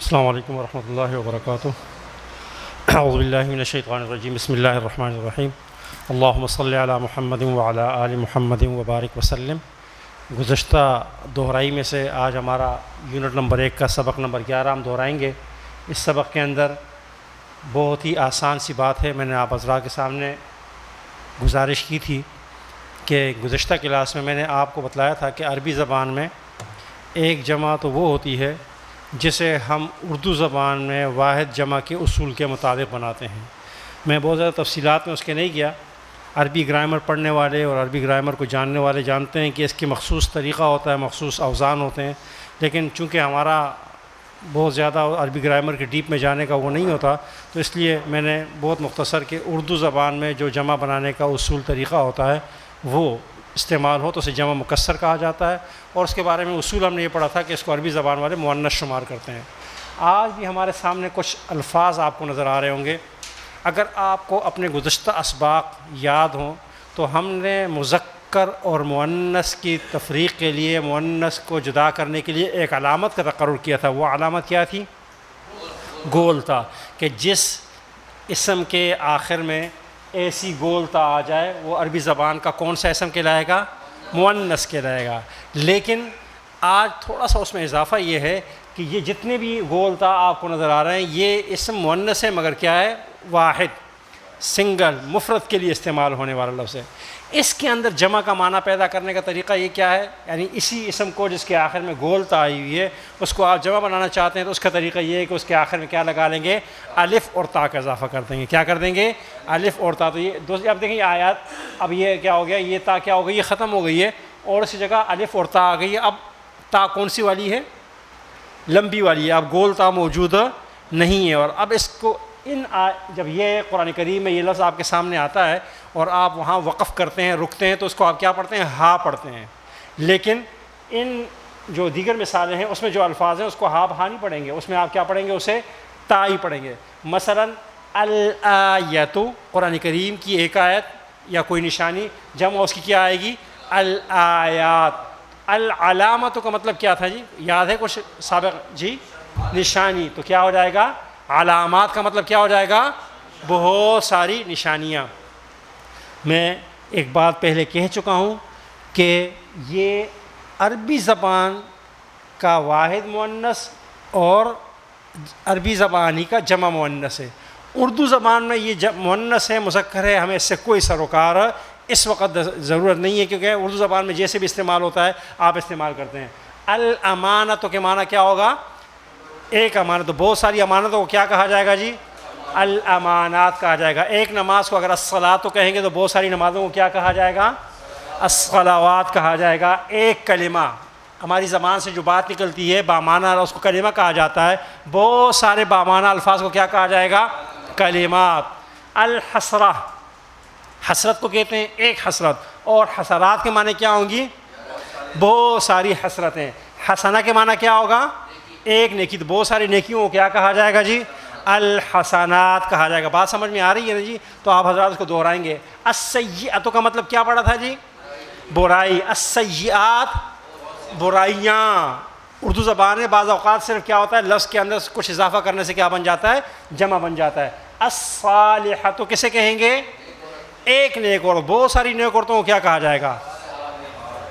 السلام علیکم ورحمۃ اللہ وبرکاتہ۔ اعوذ باللہ من الشیطان الرجیم، بسم اللہ الرحمن الرحیم۔ اللہم صلی علی محمد وعلی آل محمد وبارک وسلم۔ گزشتہ دہرائی میں سے آج ہمارا یونٹ نمبر 1 کا سبق نمبر 11 ہم دہرائیں گے۔ اس سبق کے اندر بہت ہی آسان سی بات ہے، میں نے آپ حضرات کے سامنے گزارش کی تھی کہ گزشتہ کلاس میں میں نے آپ کو بتلایا تھا کہ عربی زبان میں ایک جمع تو وہ ہوتی ہے جسے ہم اردو زبان میں واحد جمع کے اصول کے مطابق بناتے ہیں۔ میں بہت زیادہ تفصیلات میں اس کے نہیں گیا۔ عربی گرامر پڑھنے والے اور عربی گرامر کو جاننے والے جانتے ہیں کہ اس کی مخصوص طریقہ ہوتا ہے، مخصوص اوزان ہوتے ہیں، لیکن چونکہ ہمارا بہت زیادہ عربی گرامر کے ڈیپ میں جانے کا وہ نہیں ہوتا، تو اس لیے میں نے بہت مختصر کہ اردو زبان میں جو جمع بنانے کا اصول طریقہ ہوتا ہے وہ استعمال ہو تو اسے جمع مکسر کہا جاتا ہے، اور اس کے بارے میں اصول ہم نے یہ پڑھا تھا کہ اس کو عربی زبان والے مؤنث شمار کرتے ہیں۔ آج بھی ہمارے سامنے کچھ الفاظ آپ کو نظر آ رہے ہوں گے۔ اگر آپ کو اپنے گزشتہ اسباق یاد ہوں تو ہم نے مذکر اور مؤنث کی تفریق کے لیے، مؤنث کو جدا کرنے کے لیے ایک علامت کا تقرر کیا تھا۔ وہ علامت کیا تھی؟ گول تھا، کہ جس اسم کے آخر میں ایسی گول تا آ جائے وہ عربی زبان کا کون سا اسم کہلائے گا؟ مؤنث کہلائے گا۔ لیکن آج تھوڑا سا اس میں اضافہ یہ ہے کہ یہ جتنے بھی گول تا آپ کو نظر آ رہے ہیں یہ اسم مؤنث ہے، مگر کیا ہے؟ واحد، سنگل، مفرد کے لیے استعمال ہونے والا لفظ ہے۔ اس کے اندر جمع کا معنی پیدا کرنے کا طریقہ یہ کیا ہے؟ یعنی اسی اسم کو جس کے آخر میں گول تا آئی ہوئی ہے اس کو آپ جمع بنانا چاہتے ہیں تو اس کا طریقہ یہ ہے کہ اس کے آخر میں کیا لگا لیں گے؟ الف اور تا کا اضافہ کر دیں گے۔ کیا کر دیں گے؟ الف اور تا۔ تو یہ دوسری اب دیکھیں یہ آیات، اب یہ کیا ہو گیا؟ یہ تا کیا ہو گئی؟ یہ ختم ہو گئی ہے اور اسی جگہ الف اور تا آ گئی ہے۔ اب تا کون سی والی ہے؟ لمبی والی ہے، اب گول تا موجود نہیں ہے۔ اور اب اس کو جب یہ قرآن کریم میں یہ لفظ آپ کے سامنے آتا ہے اور آپ وہاں وقف کرتے ہیں، رکتے ہیں، تو اس کو آپ کیا پڑھتے ہیں؟ ہا پڑھتے ہیں۔ لیکن ان جو دیگر مثالیں ہیں اس میں جو الفاظ ہیں اس کو ہا نہیں پڑھیں گے، اس میں آپ کیا پڑھیں گے؟ اسے تا ہی پڑھیں گے۔ مثلا الآیت، قرآن کریم کی ایک آیت یا کوئی نشانی، جمع اس کی کیا آئے گی؟ الآیات۔ العلامت کا مطلب کیا تھا جی؟ یاد ہے کچھ سابق؟ جی نشانی۔ تو کیا ہو جائے گا؟ علامات کا مطلب کیا ہو جائے گا؟ بہت ساری نشانیاں۔ میں ایک بات پہلے کہہ چکا ہوں کہ یہ عربی زبان کا واحد مؤنث اور عربی زبان ہی کا جمع مؤنث ہے۔ اردو زبان میں یہ مؤنث ہے، مذکر ہے، ہمیں اس سے کوئی سروکار اس وقت ضرورت نہیں ہے، کیونکہ اردو زبان میں جیسے بھی استعمال ہوتا ہے آپ استعمال کرتے ہیں۔ الامانت کے معنی کیا ہوگا؟ ایک امانت۔ تو بہت ساری امانتوں کو کیا کہا جائے گا جی؟ الامانات کہا جائے گا۔ ایک نماز کو اگر الصلاۃ تو کہیں گے تو بہت ساری نمازوں کو کیا کہا جائے گا؟ الصلوات کہا جائے گا۔ ایک کلمہ، ہماری زبان سے جو بات نکلتی ہے بامعنی، اس کو کلمہ کہا جاتا ہے۔ بہت سارے بامعنی الفاظ کو کیا کہا جائے گا؟ کلمات۔ الحسرہ، حسرت کو کہتے ہیں ایک حسرت، اور حسرات کے معنی کیا ہوں گی؟ بہت ساری حسرتیں۔ حسنہ کے معنی کیا ہوگا؟ ایک نیکی۔ تو بہت ساری نیکیوں کو کیا کہا جائے گا جی؟ الحسنات کہا جائے گا۔ بات سمجھ میں آ رہی ہے نا جی؟ تو آپ حضرات اس کو دہرائیں گے۔ السیئۃ کا مطلب کیا پڑا تھا جی؟ برائی۔ السیئات، برائیاں۔ اردو زبان میں بعض اوقات صرف کیا ہوتا ہے؟ لفظ کے اندر کچھ اضافہ کرنے سے کیا بن جاتا ہے؟ جمع بن جاتا ہے۔ الصالحۃ کسے کہیں گے؟ ایک نیک عورت۔ بہت ساری نیک عورتوں کو کیا کہا جائے گا؟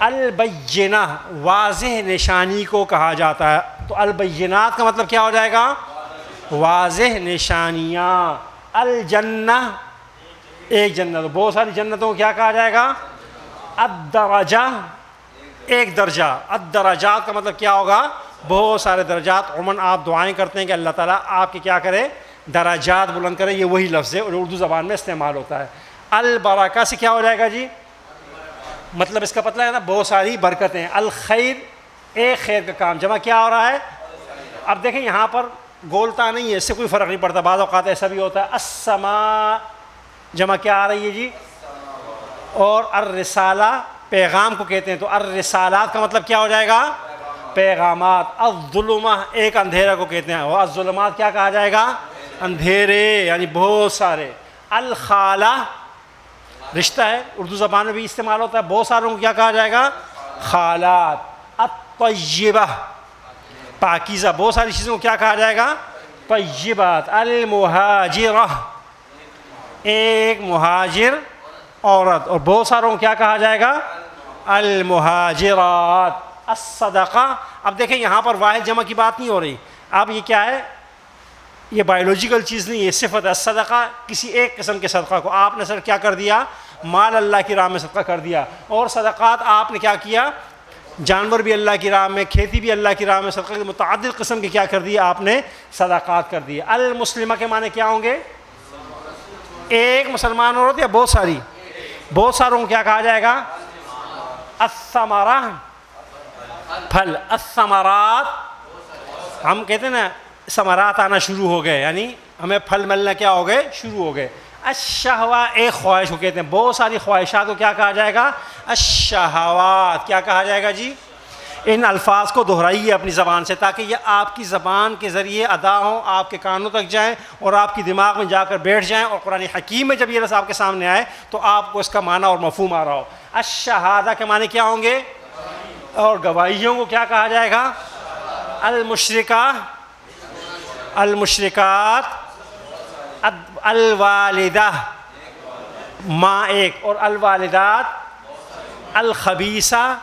البینہ، واضح نشانی کو کہا جاتا ہے۔ تو البینات کا مطلب کیا ہو جائے گا؟ واضح نشانیاں۔ الجنہ، ایک جنت۔ بہت ساری جنتوں کو کیا کہا جائے گا؟ الدرجہ، ایک درجہ۔ الدرجات کا مطلب کیا ہوگا؟ بہت سارے درجات۔ عموماً آپ دعائیں کرتے ہیں کہ اللہ تعالیٰ آپ کے کیا کرے؟ درجات بلند کرے۔ یہ وہی لفظ ہے اور اردو زبان میں استعمال ہوتا ہے۔ البرکہ سے کیا ہو جائے گا جی؟ مطلب اس کا پتہ ہے نا، بہت ساری برکتیں۔ الخیر، ایک خیر کا کام۔ جمع کیا ہو رہا ہے؟ اب دیکھیں یہاں پر گولتا نہیں ہے، اس سے کوئی فرق نہیں پڑتا۔ بعض اوقات ایسا بھی ہوتا ہے۔ السماء، جمع کیا آ رہی ہے جی؟ اور الرسالہ، پیغام کو کہتے ہیں۔ تو الرسالات کا مطلب کیا ہو جائے گا؟ پیغامات۔ الظلمہ، ایک اندھیرا کو کہتے ہیں، اور الظلمات کیا کہا جائے گا؟ اندھیرے، یعنی بہت سارے۔ الخالہ، رشتہ ہے، اردو زبان میں بھی استعمال ہوتا ہے۔ بہت ساروں کو کیا کہا جائے گا؟ خالات۔ الطیبہ، پاکیزہ، بہت ساری چیزوں کو کیا کہا جائے گا؟ طیبات. المہاجرہ ایک مہاجر عورت، اور بہت ساروں کو کیا کہا جائے گا؟ المہاجرات. الصدقہ، اب دیکھیں یہاں پر واحد جمع کی بات نہیں ہو رہی. اب یہ کیا ہے؟ یہ بایولوجیکل چیز نہیں ہے، صفت ہے. الصدقہ کسی ایک قسم کے صدقہ کو آپ نے سر کیا کر دیا؟ مال اللہ کی راہ میں صدقہ کر دیا. اور صدقات آپ نے کیا کیا؟ جانور بھی اللہ کی راہ میں، کھیتی بھی اللہ کی راہ میں، صدقہ کے متعدد قسم کے کیا کر دیا آپ نے؟ صدقات کر دیے. المسلمہ کے معنی کیا ہوں گے؟ ایک مسلمان عورت یا بہت ساری؟ بہت ساروں کو کیا کہا جائے گا؟ الثمرہ پھل. الثمرات ہم کہتے ہیں نا ثمرات آنا شروع ہو گئے، یعنی ہمیں پھل ملنا کیا ہو گئے؟ شروع ہو گئے. الشہوہ ایک خواہش کو کہتے ہیں، بہت ساری خواہشات کو کیا کہا جائے گا؟ الشہوات. کیا کہا جائے گا جی؟ ان الفاظ کو دہرائیے اپنی زبان سے تاکہ یہ آپ کی زبان کے ذریعے ادا ہوں، آپ کے کانوں تک جائیں اور آپ کی دماغ میں جا کر بیٹھ جائیں، اور قرآن حکیم میں جب یہ لفظ آپ کے سامنے آئے تو آپ کو اس کا معنی اور مفہوم آ رہا ہو. الشہادہ کے معنی کیا ہوں گے؟ اور گواہیوں کو کیا کہا جائے گا؟ المشرکہ المشرکات. الوالدہ ماں ایک، اور الوالدات الخبیثہ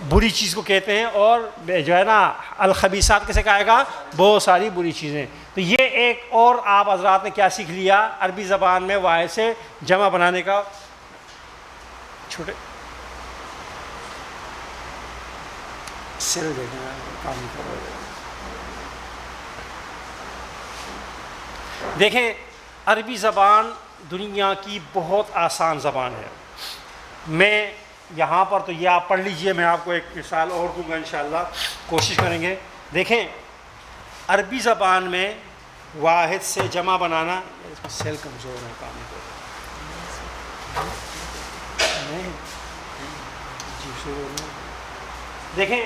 بری چیز کو کہتے ہیں، اور جو ہے نا الخبیثات کیسے کہے گا؟ بہت ساری بری چیزیں. تو یہ ایک اور آپ حضرات نے کیا سیکھ لیا عربی زبان میں واحد سے جمع بنانے کا. چھوٹے سل دیکھنا کام کرو. دیکھیں عربی زبان دنیا کی بہت آسان زبان ہے. میں یہاں پر تو یہ آپ پڑھ لیجئے، میں آپ کو ایک مثال اور دوں گا انشاءاللہ، کوشش کریں گے. دیکھیں عربی زبان میں واحد سے جمع بنانا، اس میں سیل کمزور ہے کام نہیں جی. دیکھیں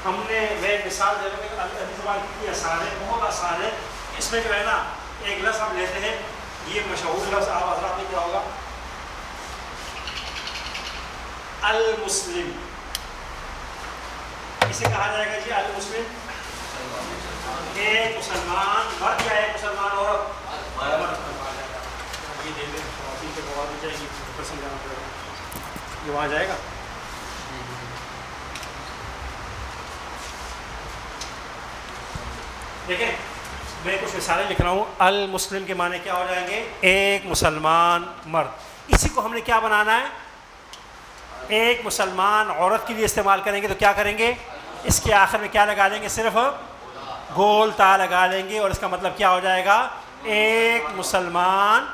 ہم نے، میں مثال دے رہا ہوں کہ عربی زبان کتنی آسان ہے، بہت آسان ہے. اس میں جو ہے نا ایک لفظ ہم لیتے ہیں، یہ مشہور لفظ آپ حضرات میں کیا ہوگا؟ المسلم. اسے کہا جائے گا جی المسلم. ایک مسلمان مرد یا ایک مسلمان عورت؟ یہ دے دیں خواتین کے بواد ہو جائے گی، سمجھانا پڑے گا. یہ وہاں جائے گا. دیکھیں میں کچھ مثالیں لکھ رہا ہوں. المسلم کے معنی کیا ہو جائیں گے؟ ایک مسلمان مرد. اسی کو ہم نے کیا بنانا ہے؟ ایک مسلمان عورت کے لیے استعمال کریں گے تو کیا کریں گے؟ اس کے آخر میں کیا لگا دیں گے؟ صرف گول تا لگا لیں گے، اور اس کا مطلب کیا ہو جائے گا؟ ایک مسلمان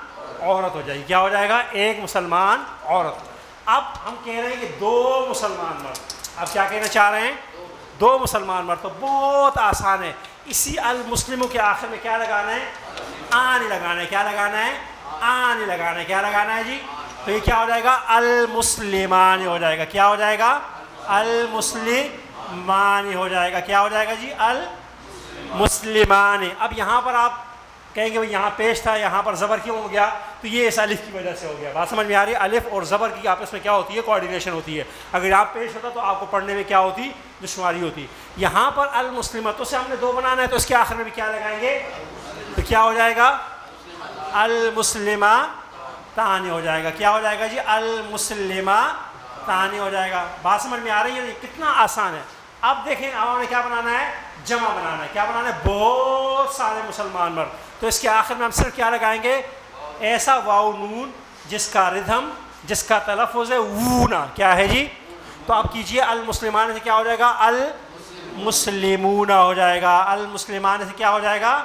عورت ہو جائے گی. کیا ہو جائے گا؟ ایک مسلمان عورت. اب ہم کہہ رہے ہیں کہ دو مسلمان مرد. اب کیا کہنا چاہ رہے ہیں؟ دو مسلمان مرد. تو بہت آسان ہے. اسی المسلموں کے آخر میں کیا لگانا ہے؟ آن لگانا ہے. کیا لگانا ہے؟ آن لگانا ہے. کیا لگانا ہے جی؟ تو یہ کیا ہو جائے گا؟ المسلمان ہو جائے گا. کیا ہو جائے گا؟ المسلمان ہو جائے گا. کیا ہو جائے گا جی؟ المسلمان. اب یہاں پر آپ کہیں گے یہاں پیش تھا، یہاں پر زبر کیوں ہو گیا؟ تو یہ اس الف کی وجہ سے ہو گیا. بات سمجھ میں آ رہی ہے؟ الف اور زبر کی آپس میں کیا ہوتی ہے؟ کوآرڈینیشن ہوتی ہے. اگر یہاں پیش ہوتا تو آپ کو پڑھنے میں کیا ہوتی؟ دشواری ہوتی. یہاں پر المسلمتوں سے ہم نے دو بنانا ہے تو اس کے آخر میں بھی کیا لگائیں گے؟ تو کیا ہو جائے گا؟ المسلمہ تانی ہو جائے گا. کیا ہو جائے گا جی؟ المسلمہ تانی ہو جائے گا. بات سمجھ میں آ رہی ہے؟ کتنا آسان ہے. اب دیکھیں اب ہم نے کیا بنانا ہے؟ جمع بنانا ہے. کیا بنانا ہے؟ بہت سارے مسلمان مرد. تو اس کے آخر میں ہم صرف کیا لگائیں گے؟ ایسا واو نون جس کا ردھم، جس کا تلفظ ہے وونا. کیا ہے جی؟ تو آپ کیجئے المسلمان سے کیا ہو جائے گا؟ المسلمون ہو جائے گا. المسلمان سے کیا ہو جائے گا؟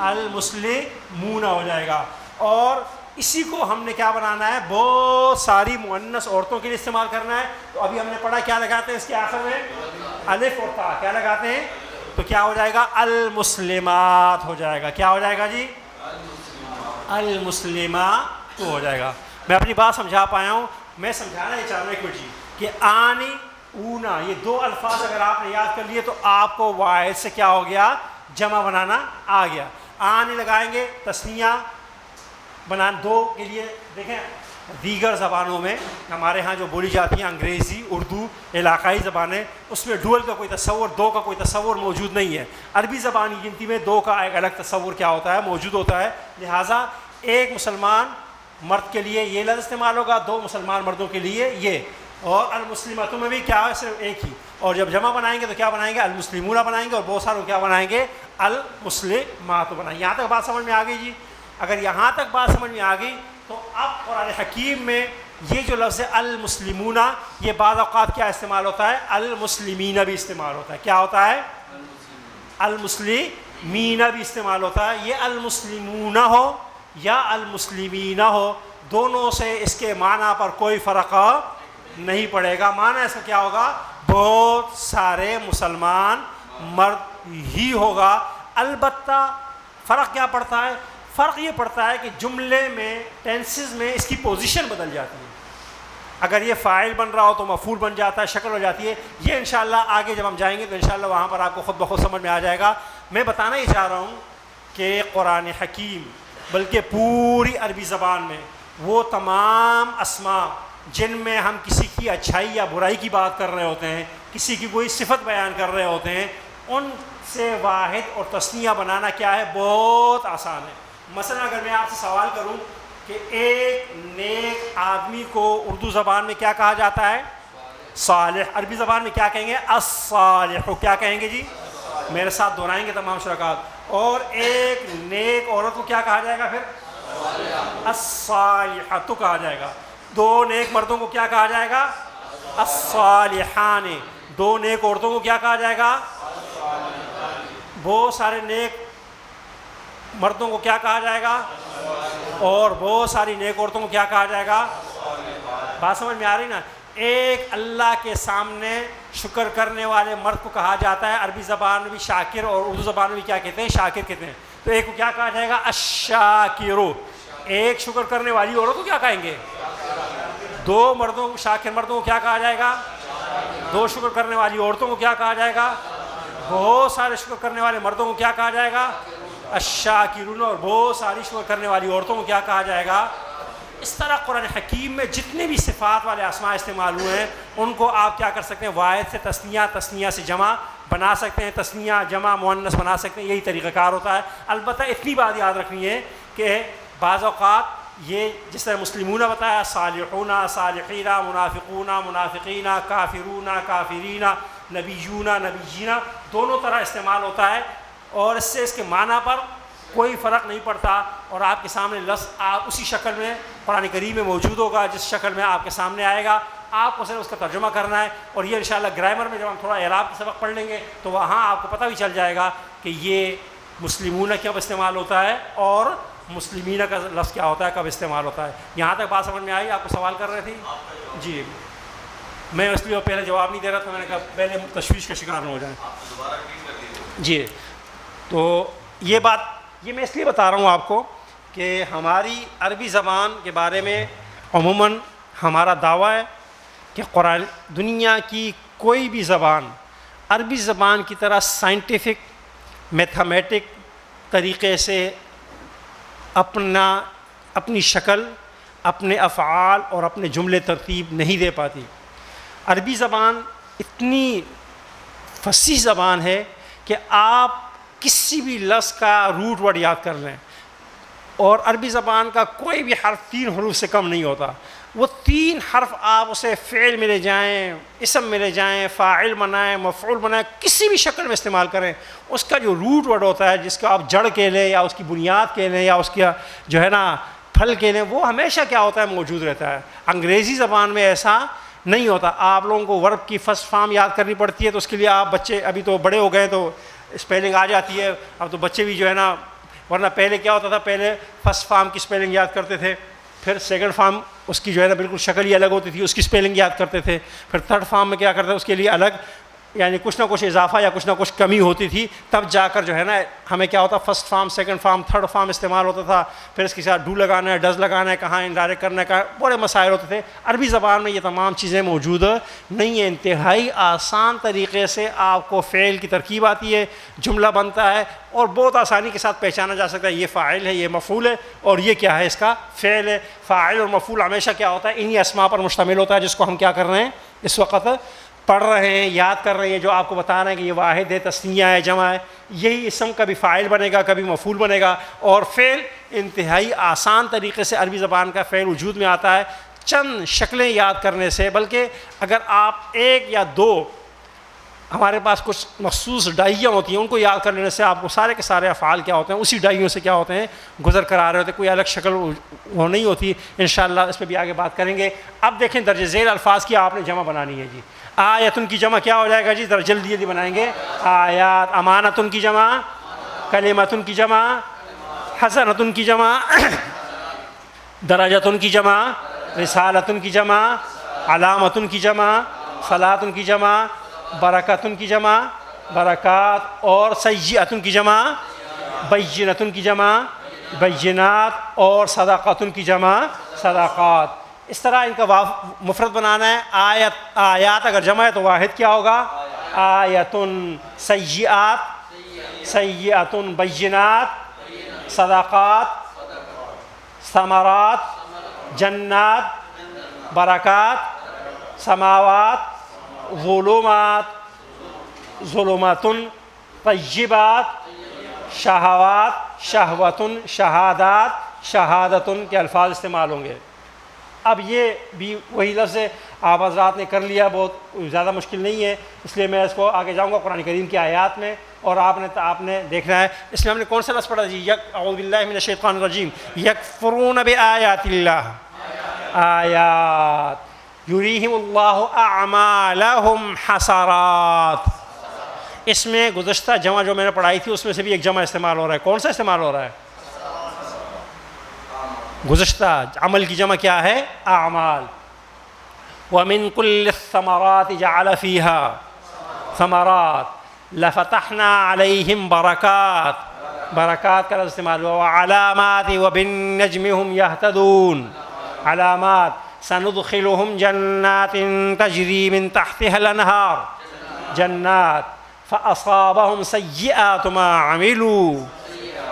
المسلمون ہو جائے گا. اور اسی کو ہم نے کیا بنانا ہے؟ بہت ساری مؤنث عورتوں کے لیے استعمال کرنا ہے. تو ابھی ہم نے پڑھا کیا لگاتے ہیں اس کے آخر میں؟ الف اور تا. کیا لگاتے ہیں؟ تو کیا ہو جائے گا؟ المسلمات ہو جائے گا. کیا ہو جائے گا جی؟ المسلمات ہو جائے گا. میں اپنی بات سمجھا پایا ہوں؟ میں سمجھانا یہ چاہ رہا ہوں جی کہ آنی اونا یہ دو الفاظ اگر آپ نے یاد کر لیے تو آپ کو واحد سے کیا ہو گیا؟ جمع بنانا آ گیا. آنی لگائیں گے تثنیہ بنانا دو کے لیے. دیکھیں دیگر زبانوں میں ہمارے ہاں جو بولی جاتی ہیں انگریزی، اردو، علاقائی زبانیں، اس میں ڈوئل کا کوئی تصور، دو کا کوئی تصور موجود نہیں ہے۔ عربی زبان کی گنتی میں دو کا ایک الگ تصور کیا ہوتا ہے، موجود ہوتا ہے۔ لہٰذا ایک مسلمان مرد کے لیے یہ لفظ استعمال ہوگا، دو مسلمان مردوں کے لیے یہ، اور المسلماتوں میں بھی کیا ہے، صرف ایک ہی۔ اور جب جمع بنائیں گے تو کیا بنائیں گے، المسلمون بنائیں گے، اور بہت سارے کیا بنائیں گے، المسلمات بنائیں گے۔ یہاں تک بات سمجھ میں آ گئی جی؟ اگر یہاں تک بات سمجھ میں آ گئی تو اب قرآن حکیم میں یہ جو لفظ ہے المسلمون، یہ بعض اوقات کیا استعمال ہوتا ہے، المسلمین بھی استعمال ہوتا ہے۔ کیا ہوتا ہے، المسلمین بھی استعمال ہوتا ہے۔ یہ المسلمون ہو یا المسلمین ہو، دونوں سے اس کے معنی پر کوئی فرق نہیں پڑے گا۔ معنی اس کا کیا ہوگا، بہت سارے مسلمان مرد ہی ہوگا۔ البتہ فرق کیا پڑتا ہے، فرق یہ پڑتا ہے کہ جملے میں، ٹینسز میں اس کی پوزیشن بدل جاتی ہے۔ اگر یہ فاعل بن رہا ہو تو مفعول بن جاتا ہے، شکل ہو جاتی ہے۔ یہ انشاءاللہ آگے جب ہم جائیں گے تو انشاءاللہ وہاں پر آپ کو خود بخود سمجھ میں آ جائے گا۔ میں بتانا ہی چاہ رہا ہوں کہ قرآن حکیم بلکہ پوری عربی زبان میں وہ تمام اسماء جن میں ہم کسی کی اچھائی یا برائی کی بات کر رہے ہوتے ہیں، کسی کی کوئی صفت بیان کر رہے ہوتے ہیں، ان سے واحد اور تثنیہ بنانا کیا ہے، بہت آسان ہے۔ مثلا اگر میں آپ سے سوال کروں کہ ایک نیک آدمی کو اردو زبان میں کیا کہا جاتا ہے، صالح۔ عربی زبان میں کیا کہیں گے، الصالح۔ کیا کہیں گے جی، میرے ساتھ دہرائیں گے تمام شرکات۔ اور ایک نیک عورت کو کیا کہا جائے گا پھر، الصالحۃ کہا جائے گا۔ دو نیک مردوں کو کیا کہا جائے گا، الصالحان۔ دو نیک عورتوں کو کیا کہا جائے گا، بہت سارے نیک مردوں کو کیا کہا جائے گا، اور بہت ساری نیک عورتوں کو کیا کہا جائے گا۔ بات سمجھ میں آ رہی نا؟ ایک اللہ کے سامنے شکر کرنے والے مرد کو کہا جاتا ہے عربی زبان میں بھی شاکر، اور اردو زبان میں بھی کیا کہتے ہیں، شاکر کہتے ہیں۔ تو ایک کو کیا کہا جائے گا، الشاکر۔ ایک شکر کرنے والی عورت کو کیا کہیں گے، دو مردوں کو، شاکر مردوں کو کیا کہا جائے گا، دو شکر کرنے والی عورتوں کو کیا کہا جائے گا، بہت سارے شکر کرنے والے مردوں کو کیا کہا جائے گا، الشاکرون، اور بہت ساری شکر کرنے والی عورتوں کو کیا کہا جائے گا۔ اس طرح قرآن حکیم میں جتنے بھی صفات والے اسماء استعمال ہوئے ہیں ان کو آپ کیا کر سکتے ہیں، واحد سے تثنیہ، تثنیہ سے جمع بنا سکتے ہیں، تثنیہ جمع مؤنث بنا سکتے ہیں۔ یہی طریقہ کار ہوتا ہے۔ البتہ اتنی بات یاد رکھنی ہے کہ بعض اوقات یہ جس طرح مسلمون بتایا، صالحون، صالحین، منافقون، منافقین، کافرون، کافرین، نبیون، نبیین، دونوں طرح استعمال ہوتا ہے، اور اس سے اس کے معنی پر کوئی فرق نہیں پڑتا۔ اور آپ کے سامنے لفظ آپ اسی شکل میں قرآن کریم میں موجود ہوگا جس شکل میں آپ کے سامنے آئے گا، آپ کو صرف اس کا ترجمہ کرنا ہے۔ اور یہ انشاءاللہ گرامر میں جب ہم تھوڑا اعراب کا سبق پڑھ لیں گے تو وہاں آپ کو پتہ بھی چل جائے گا کہ یہ مسلمون کب استعمال ہوتا ہے اور مسلمین کا لفظ کیا ہوتا ہے، کب استعمال ہوتا ہے۔ یہاں تک بات سمجھ میں آئی؟ آپ کو سوال کر رہے تھے جی؟ میں اس لیے پہلے جواب نہیں دے رہا تھا، میں نے کہا پہلے تشویش کا شکار نہ ہو جائیں جی۔ تو یہ بات یہ میں اس لیے بتا رہا ہوں آپ کو کہ ہماری عربی زبان کے بارے میں عموماً ہمارا دعویٰ ہے کہ قرآن دنیا کی کوئی بھی زبان عربی زبان کی طرح سائنٹیفک میتھمیٹک طریقے سے اپنی شکل، اپنے افعال اور اپنے جملے ترتیب نہیں دے پاتی۔ عربی زبان اتنی فصیح زبان ہے کہ آپ کسی بھی لفظ کا روٹ ورڈ یاد کر لیں، اور عربی زبان کا کوئی بھی حرف 3 حروف سے کم نہیں ہوتا۔ وہ 3 حرف آپ اسے فعل میں لے جائیں، اسم میں لے جائیں، فاعل بنائیں، مفعول بنائیں، کسی بھی شکل میں استعمال کریں، اس کا جو روٹ ورڈ ہوتا ہے، جس کا آپ جڑ کہہ لیں یا اس کی بنیاد کہہ لیں یا اس کا جو ہے نا پھل کہہ لیں، وہ ہمیشہ کیا ہوتا ہے، موجود رہتا ہے۔ انگریزی زبان میں ایسا نہیں ہوتا۔ آپ لوگوں کو ورب کی فرسٹ فارم یاد کرنی پڑتی ہے، تو اس کے لیے آپ بچے ابھی تو بڑے ہو گئے تو اسپیلنگ آ جاتی ہے، اب تو بچے بھی جو ہے نا، ورنہ پہلے کیا ہوتا تھا، پہلے فرسٹ فارم کی اسپیلنگ یاد کرتے تھے، پھر سیکنڈ فارم اس کی جو ہے نا بالکل شکل ہی الگ ہوتی تھی، اس کی اسپیلنگ یاد کرتے تھے، پھر تھرڈ فارم میں کیا کرتے تھے، اس کے لیے الگ یعنی کچھ نہ کچھ اضافہ یا کچھ نہ کچھ کمی ہوتی تھی، تب جا کر جو ہے نا ہمیں کیا ہوتا، first form, second form, third form استعمال ہوتا تھا. پھر اس کے ساتھ ڈو لگانا ہے، ڈز لگانا ہے، کہاں انڈائریکٹ کرنا ہے، کہاں بڑے مسائل ہوتے تھے. عربی زبان میں یہ تمام چیزیں موجود نہیں ہیں. انتہائی آسان طریقے سے آپ کو فعل کی ترکیب آتی ہے، جملہ بنتا ہے اور بہت آسانی کے ساتھ پہچانا جا سکتا ہے یہ فاعل ہے، یہ مفعول ہے، اور یہ کیا ہے، اس کا فعل ہے. فاعل اور مفعول ہمیشہ کیا ہوتا ہے، انہی اسماء پر مشتمل ہوتا ہے جس کو ہم کیا کر رہے ہیں اس وقت پڑھ رہے ہیں، یاد کر رہے ہیں. جو آپ کو بتا رہے ہیں کہ یہ واحد ہے، تثنیہ ہے، جمع ہے، یہی اسم کبھی فاعل بنے گا، کبھی مفعول بنے گا. اور فعل انتہائی آسان طریقے سے عربی زبان کا فعل وجود میں آتا ہے چند شکلیں یاد کرنے سے. بلکہ اگر آپ ایک یا دو، ہمارے پاس کچھ مخصوص ڈائیاں ہوتی ہیں، ان کو یاد کر لینے سے آپ کو سارے کے سارے افعال کیا ہوتے ہیں اسی ڈائیوں سے کیا ہوتے ہیں گزر کر آ رہے ہوتے ہیں. کوئی الگ شکل وہ نہیں ہوتی. انشاءاللہ اس پہ بھی آگے بات کریں گے. اب دیکھیں درج ذیل الفاظ کی آپ نے جمع بنانی ہے جی. آیتن کی جمع کیا ہو جائے گا جی، ذرا جلدی جلدی بنائیں گے. آیات. امانتن کی جمع، کلمتن کی جمع، حسنتن کی جمع، درجتن کی جمع، رسالتن کی جمع، علامتن کی جمع، صلاتن کی جمع، برکاتن کی جمع، برکات، اور سیئتن کی جمع، بینتن کی جمع، بینات، اور صدقاتن کی جمع، صدقات. اس طرح ان کا مفرد بنانا ہے. آیات اگر جمع ہے تو واحد کیا ہوگا، آیتن. سیئات، سیئتن. بینات، صدقات، ثمرات، جنات، برکات، سماوات، ظلمات، ظلماتن، طیبات، شہوات، شہوتن، شہادات، شہادتن کے الفاظ استعمال ہوں گے. اب یہ بھی وہی لفظ ہے، آپ حضرات نے کر لیا، بہت زیادہ مشکل نہیں ہے، اس لیے میں اس کو آگے جاؤں گا قرآن کریم کی آیات میں. اور آپ نے دیکھنا ہے اس میں ہم نے کون سا لفظ پڑھا جی، اعوذ باللہ من الشیطان الرجیم. یکفرون بآیات اللہ، آیات. یریہم اللہ اعمالہم حسرات. اس میں گزشتہ جمع جو میں نے پڑھائی تھی اس میں سے بھی ایک جمع استعمال ہو رہا ہے. کون سا استعمال ہو رہا ہے؟ گزشتہ عمل کی جمع کیا ہے، اعمال. وَمِن كُلِّ الثَّمَرَاتِ جَعَلَ فِيهَا ثَمَرَات لَفَتَحْنَا عَلَيْهِمْ بَرَكَاتٍ. برکات کا لفظ استعمال ہوا. وَعَلَامَاتٍ وَبِالنَّجْمِ هُمْ يَهْتَدُونَ. علامات. سَنُدْخِلُهُمْ جَنَّاتٍ تَجْرِي مِن تَحْتِهَا الْأَنْهَارُ. جنات. فَأَصَابَهُمْ سَيِّئَاتُ مَا عَمِلُوا.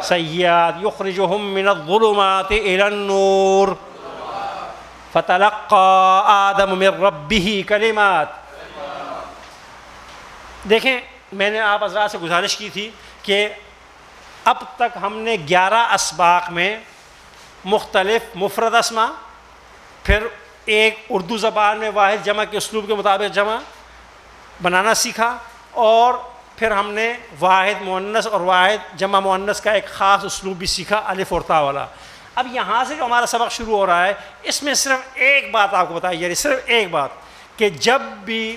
سیئات. یخرجہم من الظلمات الی النور. فتلقى آدم من ربہ کلمات. دیکھیں میں نے آپ حضرات سے گزارش کی تھی کہ اب تک ہم نے 11 اسباق میں مختلف مفرد اسما، پھر ایک اردو زبان میں واحد جمع کے اسلوب کے مطابق جمع بنانا سیکھا، اور پھر ہم نے واحد مؤنث اور واحد جمع مؤنث کا ایک خاص اسلوب بھی سیکھا، الف اور تا والا. اب یہاں سے جو ہمارا سبق شروع ہو رہا ہے اس میں صرف ایک بات آپ کو بتائی جا رہی، صرف ایک بات، کہ جب بھی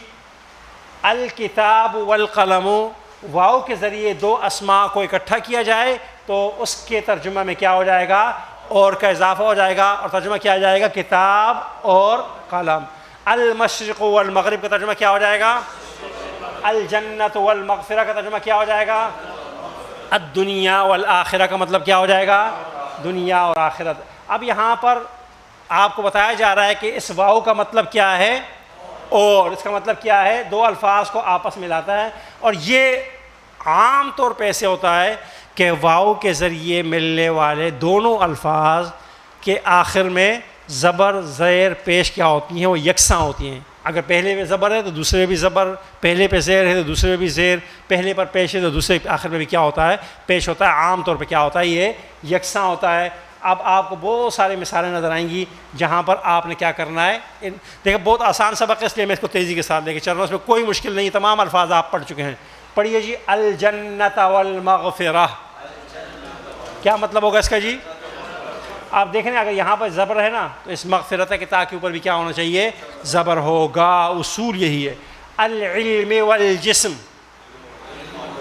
الکتاب والقلم واو کے ذریعے دو اسماء کو اکٹھا کیا جائے تو اس کے ترجمہ میں کیا ہو جائے گا، اور کا اضافہ ہو جائے گا، اور ترجمہ کیا جائے گا، کتاب اور قلم. المشرق والمغرب کا ترجمہ کیا ہو جائے گا، الجنت والمغفرہ کا ترجمہ کیا ہو جائے گا، الدنیا والآخرہ کا مطلب کیا ہو جائے گا، دنیا اور آخرت. اب یہاں پر آپ کو بتایا جا رہا ہے کہ اس واو کا مطلب کیا ہے، اور اس کا مطلب کیا ہے، دو الفاظ کو آپس میں لاتا ہے. اور یہ عام طور پہ ایسے ہوتا ہے کہ واو کے ذریعے ملنے والے دونوں الفاظ کے آخر میں زبر زیر پیش کیا ہوتی ہیں، وہ یکساں ہوتی ہیں. اگر پہلے میں زبر ہے تو دوسرے بھی زبر، پہلے پہ زیر ہے تو دوسرے میں بھی زیر، پہلے پر پیش ہے تو دوسرے آخر میں بھی کیا ہوتا ہے، پیش ہوتا ہے. عام طور پہ کیا ہوتا ہے، یہ یکساں ہوتا ہے. اب آپ کو بہت سارے مثالیں نظر آئیں گی جہاں پر آپ نے کیا کرنا ہے. دیکھیں بہت آسان سبق ہے اس لیے میں اس کو تیزی کے ساتھ لے کے چل رہا ہوں، اس میں کوئی مشکل نہیں، تمام الفاظ آپ پڑھ چکے ہیں. پڑھیے جی، الجنت والمغفرہ. کیا مطلب ہوگا اس کا جی؟ آپ دیکھیں اگر یہاں پر زبر ہے نا تو اس مغفرت کے تا کے اوپر بھی کیا ہونا چاہیے، زبر ہوگا. اصول یہی ہے. العلم والجسم،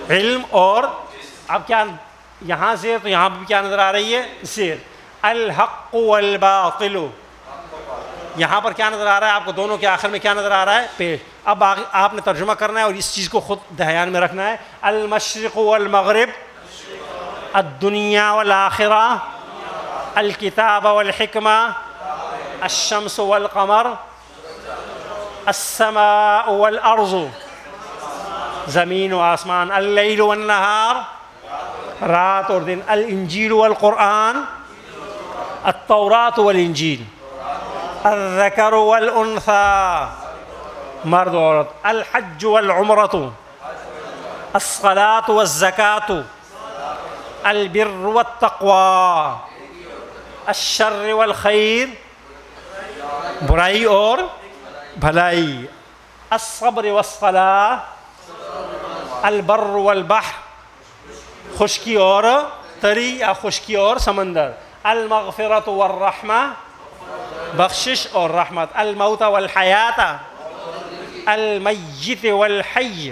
علم اور، اب کیا یہاں زیر تو یہاں بھی کیا نظر آ رہی ہے، زیر. الحق والباطل، یہاں پر کیا نظر آ رہا ہے آپ کو؟ دونوں کے آخر میں کیا نظر آ رہا ہے؟ پیش. اب آپ نے ترجمہ کرنا ہے اور اس چیز کو خود دھیان میں رکھنا ہے. المشرق والمغرب، الدنیا والآخرہ، الکتاب والحکمہ، الشمس والقمر، السماء والارض، زمین و آسمان، اللیل والنہار، رات اور دن، الانجیل والقرآن، التوراۃ والانجیل، الذکر والانثیٰ، مرد و عورت، الحج والعمرۃ، الصلاۃ والزکاۃ، البر والتقویٰ، الشر والخیر، برائی اور بھلائی، الصبر والصلاح، البر والبحر، خشکی اور تری یا خشکی اور سمندر، المغفرۃ والرحمہ، بخشش اور رحمت، الموت والحیات، المیت والحی،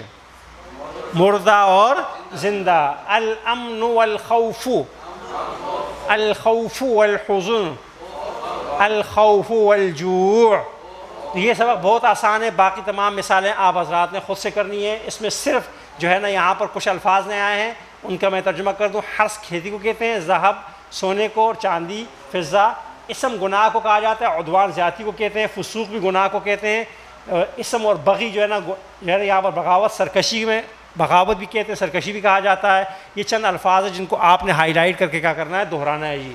مردہ اور زندہ، الامن والخوف، الخوف والحزن، الخوف والجوع. یہ سبق بہت آسان ہے، باقی تمام مثالیں آپ حضرات نے خود سے کرنی ہے. اس میں صرف جو ہے نا یہاں پر کچھ الفاظ نئے آئے ہیں، ان کا میں ترجمہ کر دوں. حرث کھیتی کو کہتے ہیں، ذہب سونے کو، اور چاندی فضہ. اسم گناہ کو کہا جاتا ہے، عدوان زیادتی کو کہتے ہیں، فسوق بھی گناہ کو کہتے ہیں. اسم اور بغی جو ہے نا یہاں پر بغاوت، سرکشی میں بغاوت بھی کہتے ہیں، سرکشی بھی کہا جاتا ہے. یہ چند الفاظ ہیں جن کو آپ نے ہائی لائٹ کر کے کیا کرنا ہے؟ دہرانا ہے. جی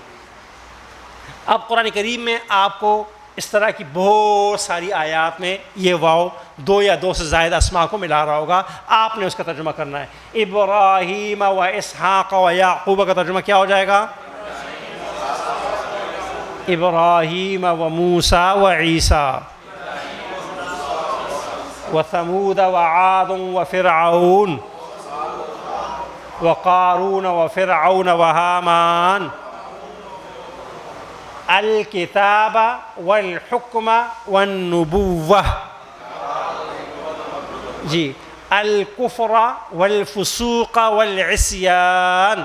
اب قرآن کریم میں آپ کو اس طرح کی بہت ساری آیات میں یہ واو دو یا دو سے زائد اسماء کو ملا رہا ہوگا، آپ نے اس کا ترجمہ کرنا ہے. ابراہیم و اسحاق و یعقوب کا ترجمہ کیا ہو جائے گا؟ ابراہیم و موسیٰ و عیسیٰ و ثمود و عاد و فرعون و قارون و فرعون و حامان، الکتاب والحکم والنبوہ. جی الکفر والفسوق والعصیان،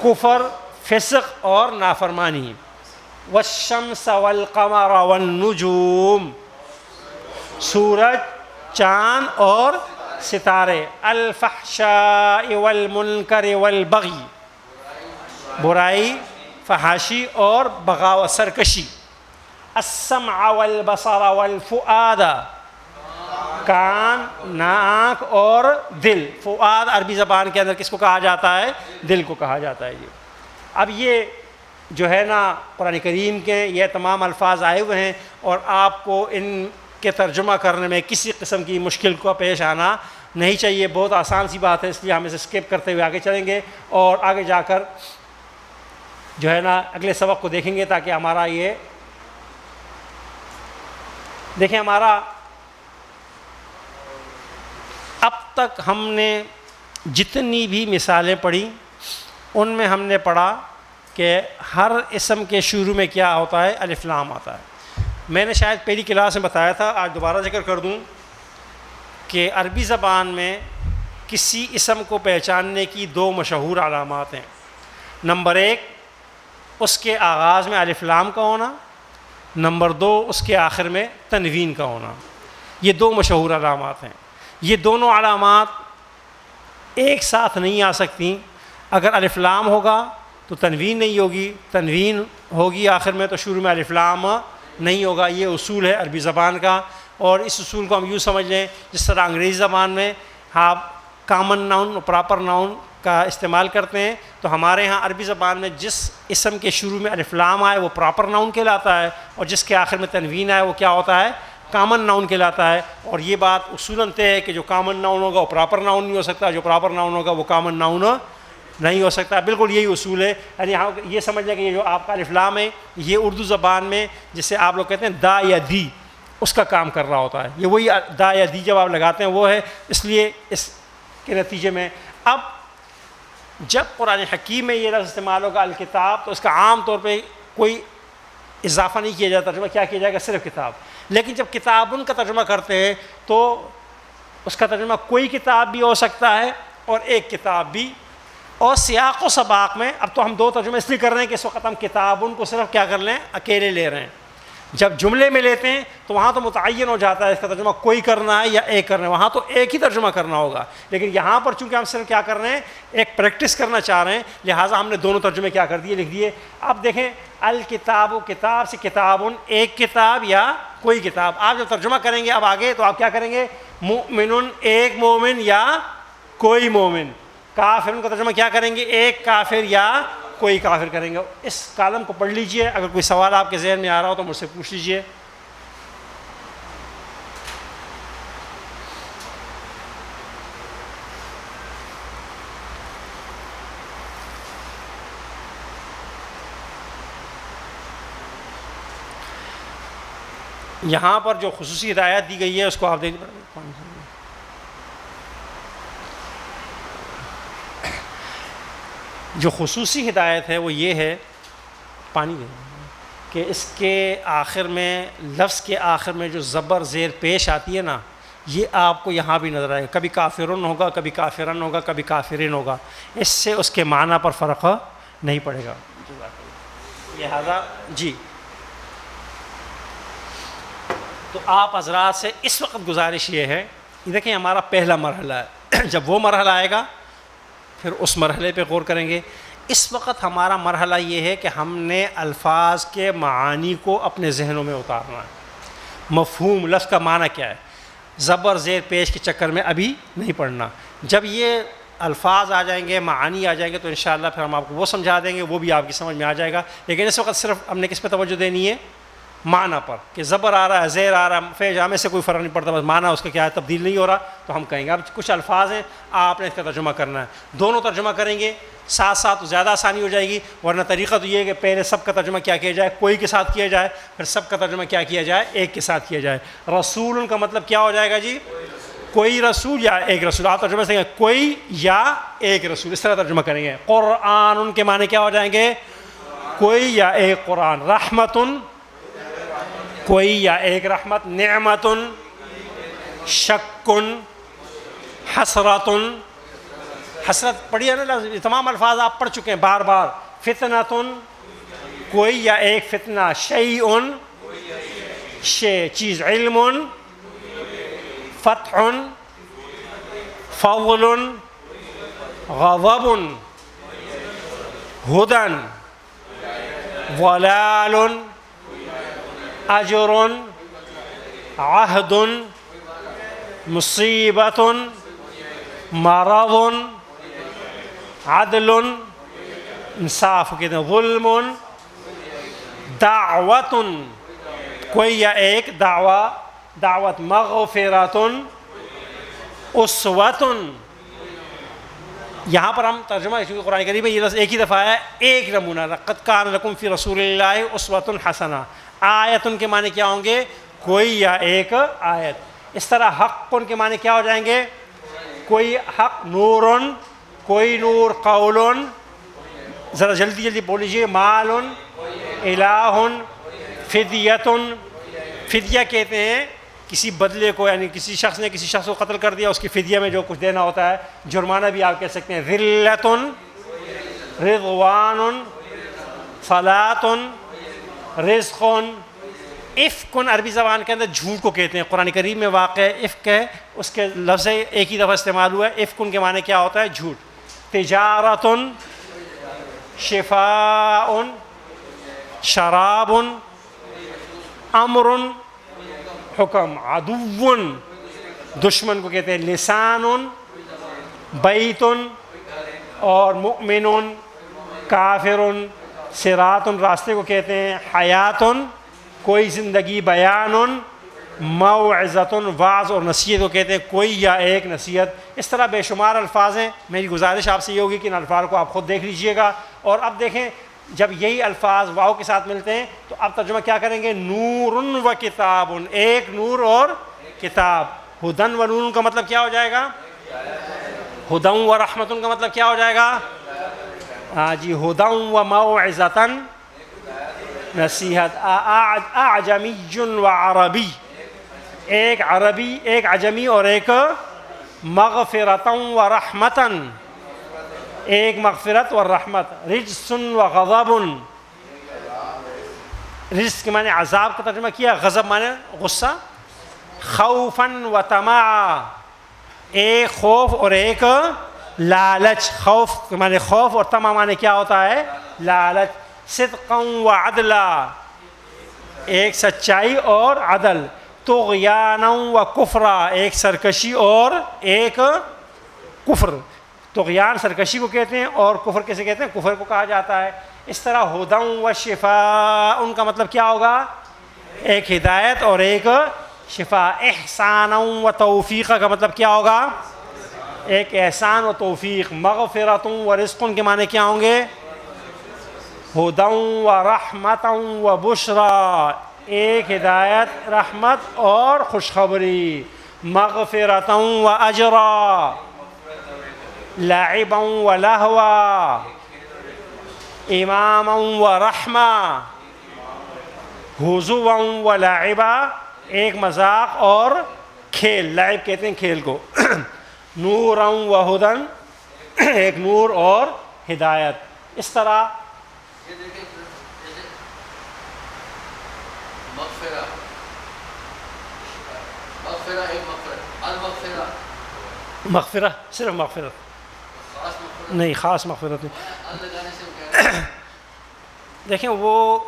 کفر، فسق اور نافرمانی. والشمس والقمر والنجوم، سورج، چاند اور ستارے. الفحشاء والمنکر والبغی، برائی، فحاشی اور بغاوت، سرکشی. السمع والبصر والفؤاد، کان، ناک اور دل. فؤاد عربی زبان کے اندر کس کو کہا جاتا ہے؟ دل کو کہا جاتا ہے. اب یہ جو ہے نا قرآن کریم کے یہ تمام الفاظ آئے ہوئے ہیں، اور آپ کو ان کے ترجمہ کرنے میں کسی قسم کی مشکل کو پیش آنا نہیں چاہیے. بہت آسان سی بات ہے، اس لیے ہم اسے اسکپ کرتے ہوئے آگے چلیں گے اور آگے جا کر جو ہے نا اگلے سبق کو دیکھیں گے، تاکہ ہمارا یہ دیکھیں ہمارا اب تک ہم نے جتنی بھی مثالیں پڑھی ان میں ہم نے پڑھا کہ ہر اسم کے شروع میں کیا ہوتا ہے؟ الف لام آتا ہے. میں نے شاید پہلی کلاس میں بتایا تھا، آج دوبارہ ذکر کر دوں کہ عربی زبان میں کسی اسم کو پہچاننے کی دو مشہور علامات ہیں. نمبر ایک، اس کے آغاز میں الف لام کا ہونا. نمبر دو، اس کے آخر میں تنوین کا ہونا. یہ دو مشہور علامات ہیں. یہ دونوں علامات ایک ساتھ نہیں آ سکتی. اگر الف لام ہوگا تو تنوین نہیں ہوگی، تنوین ہوگی آخر میں تو شروع میں الف لام نہیں ہوگا. یہ اصول ہے عربی زبان کا، اور اس اصول کو ہم یوں سمجھ لیں جس طرح انگریزی زبان میں آپ کامن ناؤن اور پراپر ناؤن کا استعمال کرتے ہیں، تو ہمارے ہاں عربی زبان میں جس اسم کے شروع میں الف لام آئے وہ پراپر ناؤن کہلاتا ہے، اور جس کے آخر میں تنوین آئے وہ کیا ہوتا ہے؟ کامن ناؤن کہلاتا ہے. اور یہ بات اصولاً طے ہے کہ جو کامن ناؤن ہوگا وہ پراپر ناؤن نہیں ہو سکتا، جو پراپر ناؤن ہوگا وہ کامن ناؤن نہیں ہو سکتا. بالکل یہی اصول ہے. یعنی یہ سمجھ لیں کہ یہ جو آپ کا الف لام ہے یہ اردو زبان میں جسے آپ لوگ کہتے ہیں دا یا دی، اس کا کام کر رہا ہوتا ہے. یہ وہی دا یا دی جب آپ لگاتے ہیں وہ ہے. اس لیے اس کے نتیجے میں اب جب قرآن حکیم میں یہ لفظ استعمال ہوگا الکتاب، تو اس کا عام طور پہ کوئی اضافہ نہیں کیا جاتا، ترجمہ کیا کیا جائے گا؟ صرف کتاب. لیکن جب کتابن کا ترجمہ کرتے ہیں تو اس کا ترجمہ کوئی کتاب بھی ہو سکتا ہے اور ایک کتاب بھی. اور سیاق و سباق میں اب تو ہم دو ترجمے اس لیے کر رہے ہیں کہ اس وقت ہم کتابن کو صرف کیا کر لیں؟ اکیلے لے رہے ہیں. جب جملے میں لیتے ہیں تو وہاں تو متعین ہو جاتا ہے اس کا ترجمہ کوئی کرنا ہے یا ایک کرنا ہے، وہاں تو ایک ہی ترجمہ کرنا ہوگا. لیکن یہاں پر چونکہ ہم صرف کیا کر رہے ہیں، ایک پریکٹس کرنا چاہ رہے ہیں، لہٰذا ہم نے دونوں ترجمے کیا کر دیے، لکھ دیے. اب دیکھیں الکتاب، کتاب سے کتابن، ایک کتاب یا کوئی کتاب. آپ جب ترجمہ کریں گے اب آگے تو آپ کیا کریں گے، مؤمن ایک مومن یا کوئی مومن. کافر کا ترجمہ کیا کریں گے، ایک کافر یا کوئی کافر کریں گے. اس کالم کو پڑھ لیجئے، اگر کوئی سوال آپ کے ذہن میں آ رہا ہو تو مجھ سے پوچھ لیجئے. یہاں پر جو خصوصی ہدایت دی گئی ہے اس کو آپ دیکھ، جو خصوصی ہدایت ہے وہ یہ ہے، پانی دیں، کہ اس کے آخر میں، لفظ کے آخر میں جو زبر زیر پیش آتی ہے نا، یہ آپ کو یہاں بھی نظر آئے گا. کبھی کافرن ہوگا، کبھی کافرن ہوگا، کبھی کافرین ہوگا. اس سے اس کے معنی پر فرق نہیں پڑے گا. لہذا جی، تو آپ حضرات سے اس وقت گزارش یہ ہے، دیکھیں ہمارا پہلا مرحلہ ہے، جب وہ مرحلہ آئے گا پھر اس مرحلے پہ غور کریں گے. اس وقت ہمارا مرحلہ یہ ہے کہ ہم نے الفاظ کے معانی کو اپنے ذہنوں میں اتارنا ہے. مفہوم، لفظ کا معنی کیا ہے، زبر زیر پیش کے چکر میں ابھی نہیں پڑھنا. جب یہ الفاظ آ جائیں گے، معانی آ جائیں گے تو انشاءاللہ پھر ہم آپ کو وہ سمجھا دیں گے، وہ بھی آپ کی سمجھ میں آ جائے گا. لیکن اس وقت صرف ہم نے کس پہ توجہ دینی ہے، معنی پر، کہ زبر آ رہا ہے، زیر آ رہا ہے، فے جامع سے کوئی فرق نہیں پڑتا، بس معنی اس کا کیا ہے، تبدیل نہیں ہو رہا تو ہم کہیں گے. اب کچھ الفاظ ہیں آپ نے اس کا ترجمہ کرنا ہے، دونوں ترجمہ کریں گے ساتھ ساتھ تو زیادہ آسانی ہو جائے گی. ورنہ طریقہ تو یہ ہے کہ پہلے سب کا ترجمہ کیا کیا جائے، کوئی کے ساتھ کیا جائے، پھر سب کا ترجمہ کیا کیا جائے، ایک کے ساتھ کیا جائے. رسول کا مطلب کیا ہو جائے گا جی، کوئی رسول یا ایک رسول. آپ ترجمہ سے کوئی یا ایک رسول، اس طرح ترجمہ کریں گے. قرآن ان کے معنی کیا ہو جائیں گے، کوئی یا ایک قرآن. رحمت کوئی یا ایک رحمت. نعمت شک. حسرت، حسرت پڑھی ہے نا، تمام الفاظ آپ پڑھ چکے ہیں بار بار. فتنۃ کوئی یا ایک فتنہ. شیء شے چیز. علم فتح. فضل غضب. ہدى ضلال. اجر عہد. مصیبت مرض. عدل انصاف کہتے ہیں. ظلم. دعوت کوئی یا ایک دعویٰ، دعوت. مغفرۃ. اسوۃ. یہاں پر ہم ترجمہ، کیونکہ قرآن کریم میں یہ لفظ ایک ہی دفعہ ہے، ایک نمونہ. لقد کان لکم فی رسول اللہ اسوۃ حسنہ. آیت کے معنی کیا ہوں گے، کوئی یا ایک آیت. اس طرح حق کے معنی کیا ہو جائیں گے، کوئی حق. نور کوئی نور. قول ذرا جلدی جلدی بول لیجیے. مال. الہ. فدیۃ. فدیہ کہتے ہیں کسی بدلے کو، یعنی کسی شخص نے کسی شخص کو قتل کر دیا، اس کی فدیہ میں جو کچھ دینا ہوتا ہے، جرمانہ بھی آپ کہہ سکتے ہیں. ذلۃ. رضوان. صلاۃ. رزق. افک عربی زبان کے اندر جھوٹ کو کہتے ہیں. قرآن کریم میں واقع افک ہے، اس کے لفظ ایک ہی دفعہ استعمال ہوا ہے. افک کے معنی کیا ہوتا ہے، جھوٹ. تجارت. شفاء. شراب. امر. حکم. عدو دشمن کو کہتے ہیں. لسان. بیت. اور مؤمن. کافر. صراط راستے کو کہتے ہیں. حیات کوئی زندگی. بیان. موعظۃ واعظ اور نصیحت کو کہتے ہیں. کوئی یا ایک نصیحت. اس طرح بے شمار الفاظ ہیں. میری گزارش آپ سے یہ ہوگی کہ ان الفاظ کو آپ خود دیکھ لیجئے گا. اور اب دیکھیں جب یہی الفاظ واو کے ساتھ ملتے ہیں تو آپ ترجمہ کیا کریں گے، نور و کتاب. ایک نور اور کتاب. ہدن و نور کا مطلب کیا ہو جائے گا، ہدن و رحمت کا مطلب کیا ہو جائے گا، ہاں جی، ہدن و موعظۃ نصیحت. اعجمی و عربی، ایک عربی ایک عجمی اور ایک مغفرۃ و رحمۃ، ایک مغفرت و رحمت. رجس و غضب، رجس کے معنی عذاب کا ترجمہ کیا، غضب معنی غصہ، خوفاً و طمعا، ایک خوف اور ایک لالچ، خوف کے معنی خوف اور طمع معنی کیا ہوتا ہے؟ لالچ، صدقاً و عدلا، ایک سچائی اور عدل، طغیاناً و کفرا، ایک سرکشی اور ایک کفر، طغیان سرکشی کو کہتے ہیں اور کفر کیسے کہتے ہیں؟ کفر کو کہا جاتا ہے۔ اس طرح ہدیٰ و شفاء، ان کا مطلب کیا ہوگا؟ ایک ہدایت اور ایک شفا۔ احسانا و توفیقا کا مطلب کیا ہوگا؟ ایک احسان و توفیق۔ مغفرۃ و رزق کے معنی کیا ہوں گے؟ ہدیٰ و رحمت و بشریٰ، ایک ہدایت، رحمت اور خوشخبری۔ مغفرۃ و اجرا، لعبا و لہوا، اماما و رحمہ، ہزوا و لعبا، ایک مذاق اور کھیل، لعب کہتے ہیں کھیل کو۔ نورا و ہدن، ایک نور اور ہدایت۔ اس طرح یہ دیکھیں جیسے مغفرہ، مغفرہ ایک مغفرت، المغفرہ مغفرہ صرف مغفرت خاص مغفرت نہیں، خاص مغفرت نہیں۔ ال لگانے سے ہم کہہ رہے ہیں دیکھیں وہ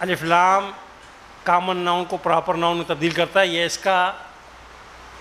الف لام کامن ناؤن کو پراپر ناؤن میں تبدیل کرتا ہے، یہ اس کا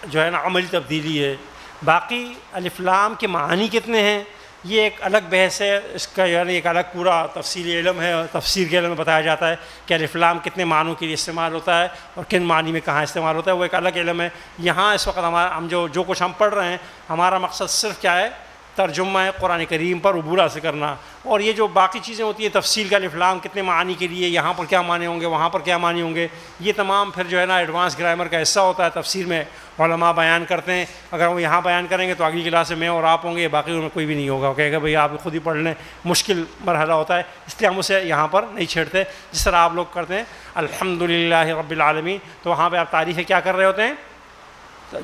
جو ہے نا عملی تبدیلی ہے۔ باقی الف لام کے معنی کتنے ہیں یہ ایک الگ بحث ہے، اس کا یعنی ایک الگ پورا تفصیلی علم ہے، اور تفسیر کے علم میں بتایا جاتا ہے کہ الف لام کتنے معنوں کے لیے استعمال ہوتا ہے اور کن معنی میں کہاں استعمال ہوتا ہے، وہ ایک الگ علم ہے۔ یہاں اس وقت ہم جو کچھ ہم پڑھ رہے ہیں، ہمارا مقصد صرف کیا ہے؟ ترجمہ قرآن کریم پر عبور حاصل کرنا، اور یہ جو باقی چیزیں ہوتی ہیں تفصیل کا، الف لام کتنے معنی کے لیے، یہاں پر کیا معنی ہوں گے، وہاں پر کیا معنی ہوں گے، یہ تمام پھر جو ہے نا ایڈوانس گرامر کا حصہ ہوتا ہے، تفسیر میں علماء بیان کرتے ہیں۔ اگر وہ یہاں بیان کریں گے تو اگلی کلاس میں اور آپ ہوں گے، باقی ان میں کوئی بھی نہیں ہوگا، وہ کہے گا بھئی آپ خود ہی پڑھ لیں، مشکل مرحلہ ہوتا ہے، اس لیے ہم اسے یہاں پر نہیں چھیڑتے۔ جس طرح آپ لوگ کرتے ہیں الحمدللہ رب العالمین، تو وہاں پہ آپ تعریفیں کیا کر رہے ہوتے ہیں؟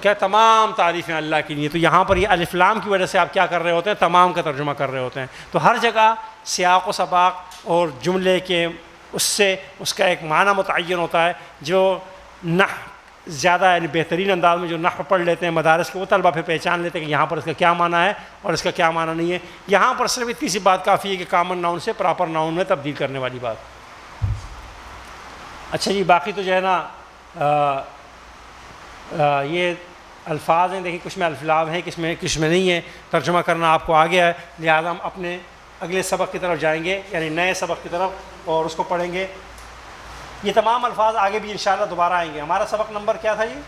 کیا تمام تعریفیں اللہ کے لیے، تو یہاں پر یہ الف لام کی وجہ سے آپ کیا کر رہے ہوتے ہیں؟ تمام کا ترجمہ کر رہے ہوتے ہیں۔ تو ہر جگہ سیاق و سباق اور جملے کے اس سے اس کا ایک معنی متعین ہوتا ہے۔ جو نحو زیادہ یعنی بہترین انداز میں جو نحو پڑھ لیتے ہیں مدارس کے، وہ طلبہ پھر پہچان لیتے ہیں کہ یہاں پر اس کا کیا معنی ہے اور اس کا کیا معنی نہیں ہے۔ یہاں پر صرف اتنی سی بات کافی ہے کہ کامن ناؤن سے پراپر ناؤن میں تبدیل کرنے والی بات۔ اچھا جی، باقی تو جو ہے نا یہ الفاظ ہیں، دیکھیں کچھ میں الف لام ہیں، کچھ میں نہیں ہے، ترجمہ کرنا آپ کو آ گیا ہے، لہٰذا ہم اپنے اگلے سبق کی طرف جائیں گے، یعنی نئے سبق کی طرف، اور اس کو پڑھیں گے۔ یہ تمام الفاظ آگے بھی انشاءاللہ دوبارہ آئیں گے۔ ہمارا سبق نمبر کیا تھا جی؟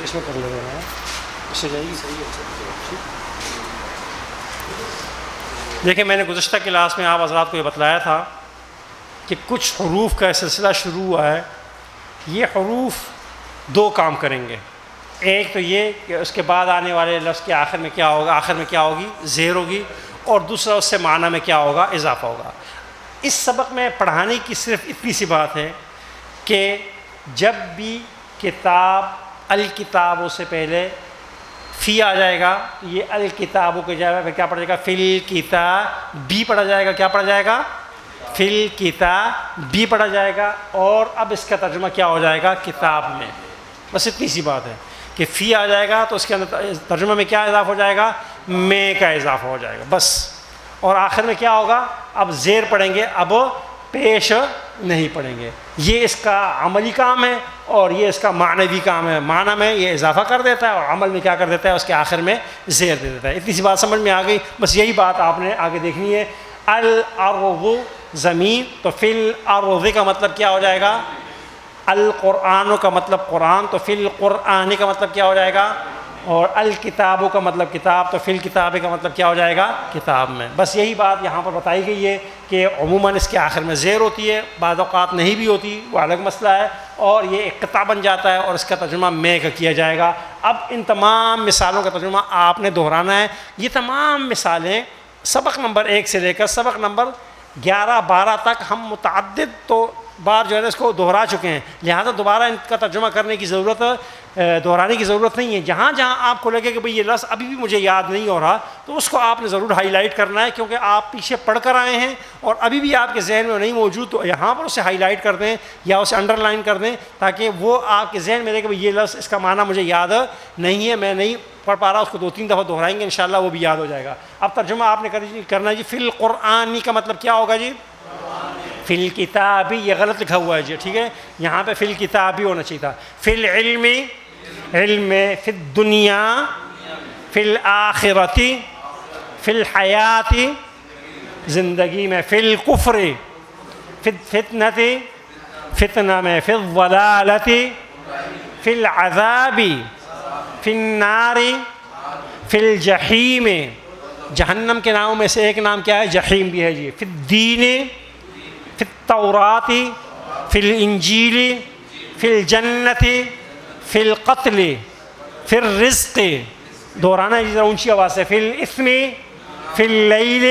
اس میں کر لے رہے ہیں، اس سے جائے گی۔ دیکھیں میں نے گزشتہ کلاس میں آپ حضرات کو یہ بتلایا تھا کہ کچھ حروف کا سلسلہ شروع ہوا ہے۔ یہ حروف دو کام کریں گے، ایک تو یہ کہ اس کے بعد آنے والے لفظ کے آخر میں کیا ہوگا، آخر میں کیا ہوگی؟ زیر ہوگی، اور دوسرا اس سے معنی میں کیا ہوگا؟ اضافہ ہوگا۔ اس سبق میں پڑھانے کی صرف اتنی سی بات ہے کہ جب بھی کتاب الکتابوں سے پہلے فی آ جائے گا، یہ الکتابوں کے جائے گا، پھر کیا پڑھا جائے گا؟ فی الکتاب بھی پڑھا جائے گا۔ کیا پڑھا جائے گا؟ فی الکتاب بھی پڑھا جائے گا، اور اب اس کا ترجمہ کیا ہو جائے گا؟ کتاب میں۔ بس اتنی سی بات ہے کہ فی آ جائے گا تو اس کے اندر ترجمہ میں کیا اضافہ ہو جائے گا؟ میں کا اضافہ ہو جائے گا بس۔ اور آخر میں کیا ہوگا؟ اب زیر پڑھیں گے، اب پیش نہیں پڑھیں گے۔ یہ اس کا عملی کام ہے اور یہ اس کا معنوی کام ہے۔ معنی میں یہ اضافہ کر دیتا ہے اور عمل میں کیا کر دیتا ہے؟ اس کے آخر میں زیر دے دیتا ہے۔ اتنی سی بات سمجھ میں آ گئی، بس یہی بات آپ نے آگے دیکھنی ہے۔ الارض زمین، تو فی الارض کا مطلب کیا ہو جائے گا؟ القرآن کا مطلب قرآن، تو فی القرآن کا مطلب کیا ہو جائے گا، اور الکتاب کا مطلب کتاب، تو فی الکتاب کا مطلب کیا ہو جائے گا، کتاب میں۔ بس یہی بات یہاں پر بتائی گئی ہے کہ عموماً اس کے آخر میں زیر ہوتی ہے، بعض اوقات نہیں بھی ہوتی، وہ الگ مسئلہ ہے، اور یہ ایک قطع بن جاتا ہے اور اس کا ترجمہ میں کا کیا جائے گا۔ اب ان تمام مثالوں کا ترجمہ آپ نے دہرانا ہے۔ یہ تمام مثالیں سبق نمبر 1 سے لے کر سبق نمبر 11-12 تک ہم متعدد تو بار جو ہے اس کو دہرا چکے ہیں، لہٰذا دوبارہ ان کا ترجمہ کرنے کی ضرورت، دہرانے کی ضرورت نہیں ہے۔ جہاں جہاں آپ کو لگے کہ بھئی یہ لفظ ابھی بھی مجھے یاد نہیں ہو رہا، تو اس کو آپ نے ضرور ہائی لائٹ کرنا ہے، کیونکہ آپ پیچھے پڑھ کر آئے ہیں اور ابھی بھی آپ کے ذہن میں نہیں موجود، تو یہاں پر اسے ہائی لائٹ کر دیں یا اسے انڈر لائن کر دیں، تاکہ وہ آپ کے ذہن میں رہے کہ بھئی یہ لفظ اس کا معنی مجھے یاد نہیں ہے، میں نہیں پڑھ پا رہا، اس کو 2-3 دفعہ دہرائیں گے انشاءاللہ وہ بھی یاد ہو جائے گا۔ اب ترجمہ آپ نے کرنا ہے جی، فی القرآن کا مطلب کیا ہوگا جی، فی الکتابی، یہ غلط لکھا ہوا ہے جی، ٹھیک ہے، یہاں پہ فی الکتابی ہونا چاہیے تھا۔ فی العلم، علم میں، فی الدنیا، فی الآخرتی، فی الحیات، زندگی میں، فی الکفر، فی الفتنۃ، فتنہ میں، فی الضلالۃ، فی العذاب، فی النار، فی الجحیم، جہنم کے ناموں میں سے ایک نام کیا ہے، جحیم بھی ہے جی۔ فی الدین، فی التوراۃ، فی الانجیل، فی الجنت، فی القتل، فی الرزق، دہرانا ہے ذرا اونچی آواز سے، فی الاثم، فی اللیل،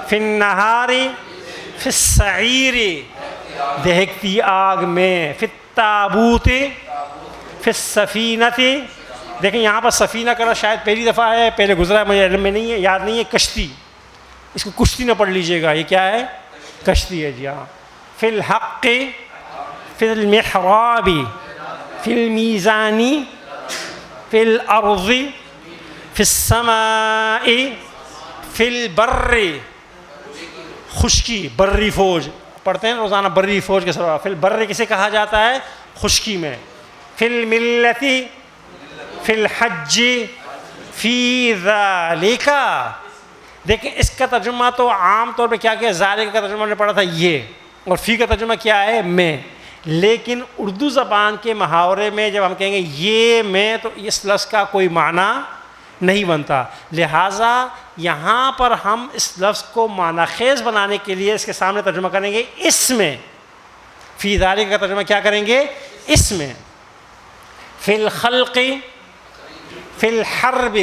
فی النہار، فی السعیر، دہکتی آگ میں، فی التابوت، فی السفینۃ، دیکھیں یہاں پر سفینہ کا شاید پہلی دفعہ ہے، پہلے گزرا ہے، مجھے علم میں نہیں ہے، یاد نہیں ہے، کشتی، اس کو کشتی نہ پڑھ لیجئے گا، یہ کیا ہے، کشتی ہے جی ہاں۔ فی الحق، فی المحراب، فی المیزان، فی الارض، فی السماء، فی البر، خشکی، بری فوج پڑھتے ہیں روزانہ، بری فوج کے سوا، فی البر کسے کہا جاتا ہے، خشکی میں، فی الملت، فی الحج، فی ذالک، دیکھیں اس کا ترجمہ تو عام طور پہ کیا کیا، ذالک کا ترجمہ نے پڑھا تھا یہ، اور فی کا ترجمہ کیا ہے، میں، لیکن اردو زبان کے محاورے میں جب ہم کہیں گے یہ میں، تو اس لفظ کا کوئی معنی نہیں بنتا، لہٰذا یہاں پر ہم اس لفظ کو معنی خیز بنانے کے لیے اس کے سامنے ترجمہ کریں گے اس میں، فی ذالک کا ترجمہ کیا کریں گے، اس میں، فی الخلق، فی الحرب،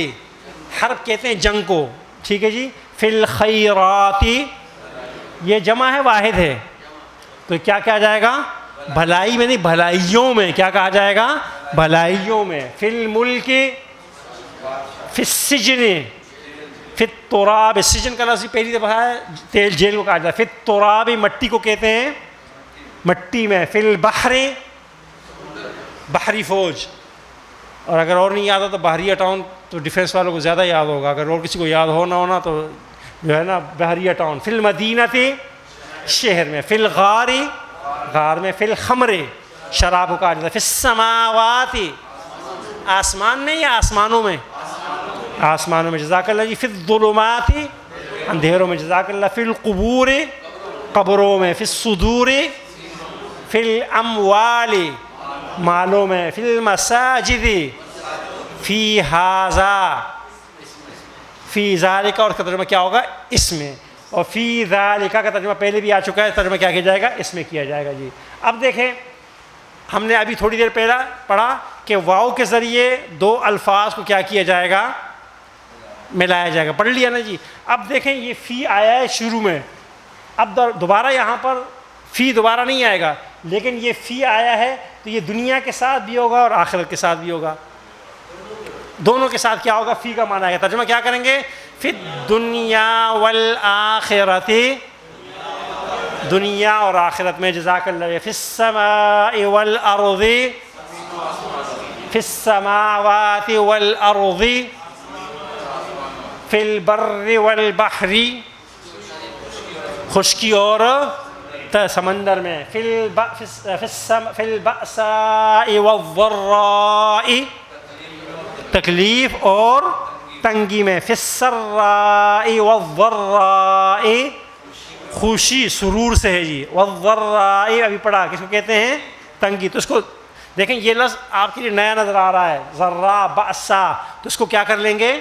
حرب کہتے ہیں جنگ کو، ٹھیک ہے جی، فی الخیرات، یہ جمع ہے واحد ہے، تو کیا کہا جائے گا، بھلائی میں نہیں، بھلائیوں میں، کیا کہا جائے گا، بھلائیوں میں، فی الملک، فی السجن، فی التراب، سجن کا لفظ پہلی دفعہ ہے، تیل جیل کو کہا جاتا ہے، فی التراب، مٹی کو کہتے ہیں، مٹی میں، فی البحر، بحری فوج، اور اگر اور نہیں یاد ہو تو بحریہ ٹاؤن تو ڈیفینس والوں کو زیادہ یاد ہوگا، اگر اور کسی کو یاد ہو نہ ہونا تو جو ہے نا بحریہ ٹاؤن، فی المدینۃ، شہر میں، فی الغار، غار میں، فی الخمر، شراب کو کہا جاتا ہے، فی السماوات، آسمان میں یا آسمانوں میں، آسمانوں میں، جزاک اللہ جی، فی الظلمات، اندھیروں میں، جزاک اللہ، فی القبور، قبروں میں، فی الصدور، فی الاموال، مالوں میں، فی المساجد، فی ھذا، فی ذالک، اور اس کا ترجمہ کیا ہوگا، اس میں، اور فی ذالک کا ترجمہ پہلے بھی آ چکا ہے، ترجمہ کیا کیا جائے گا، اس میں کیا جائے گا جی۔ اب دیکھیں ہم نے ابھی تھوڑی دیر پہلا پڑھا کہ واؤ کے ذریعے دو الفاظ کو کیا کیا جائے گا، ملایا جائے گا، پڑھ لیا نا جی۔ اب دیکھیں یہ فی آیا ہے شروع میں، اب دوبارہ یہاں پر فی دوبارہ نہیں آئے گا، لیکن یہ فی آیا ہے تو یہ دنیا کے ساتھ بھی ہوگا اور آخرت کے ساتھ بھی ہوگا، دونوں کے ساتھ کیا ہوگا، فی کا معنی ہے، ترجمہ کیا کریں گے، فی الدنیا والآخرت، دنیا اور آخرت میں، جزاک اللہ، فی السماء والارض، فی السماوات والارض، فی البر والبحر، خشکی اور سمندر میں، فی البأساء والضراء، تکلیف اور تنگی میں، فی السراء والضراء، خوشی سرور سے ہے جی، والضراء ابھی پڑھا، کس کو کہتے ہیں، تنگی. تو اس کو دیکھیں یہ لفظ آپ کے لیے نیا نظر آ رہا ہے, ذرا بأسا, تو اس کو کیا کر لیں گے,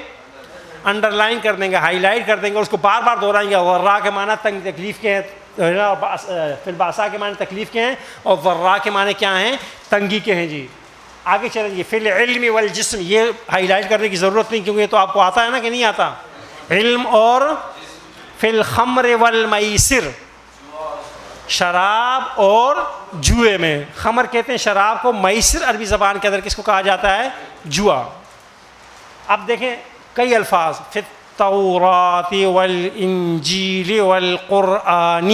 انڈر لائن کر دیں گے, ہائی لائٹ کر دیں گے, اس کو بار بار دہرائیں گے. ذرا کے معنی تنگ تکلیف کے ہیں, فی الباسا کے معنی تکلیف کے ہیں, اور ذرا کے معنی کیا ہیں, تنگی کے ہیں جی. آگے چلیں گے, فی العلم والجسم, یہ ہائی لائٹ کرنے کی ضرورت نہیں کیونکہ یہ تو آپ کو آتا ہے نا کہ نہیں آتا. علم اور فی الخمر والمیسر, شراب اور جوئے میں. خمر کہتے ہیں شراب کو, میسر عربی زبان کے اندر کس کو کہا جاتا ہے, جوا. اب دیکھیں کئی الفاظ, فی التوراۃ والانجیل والقرآن,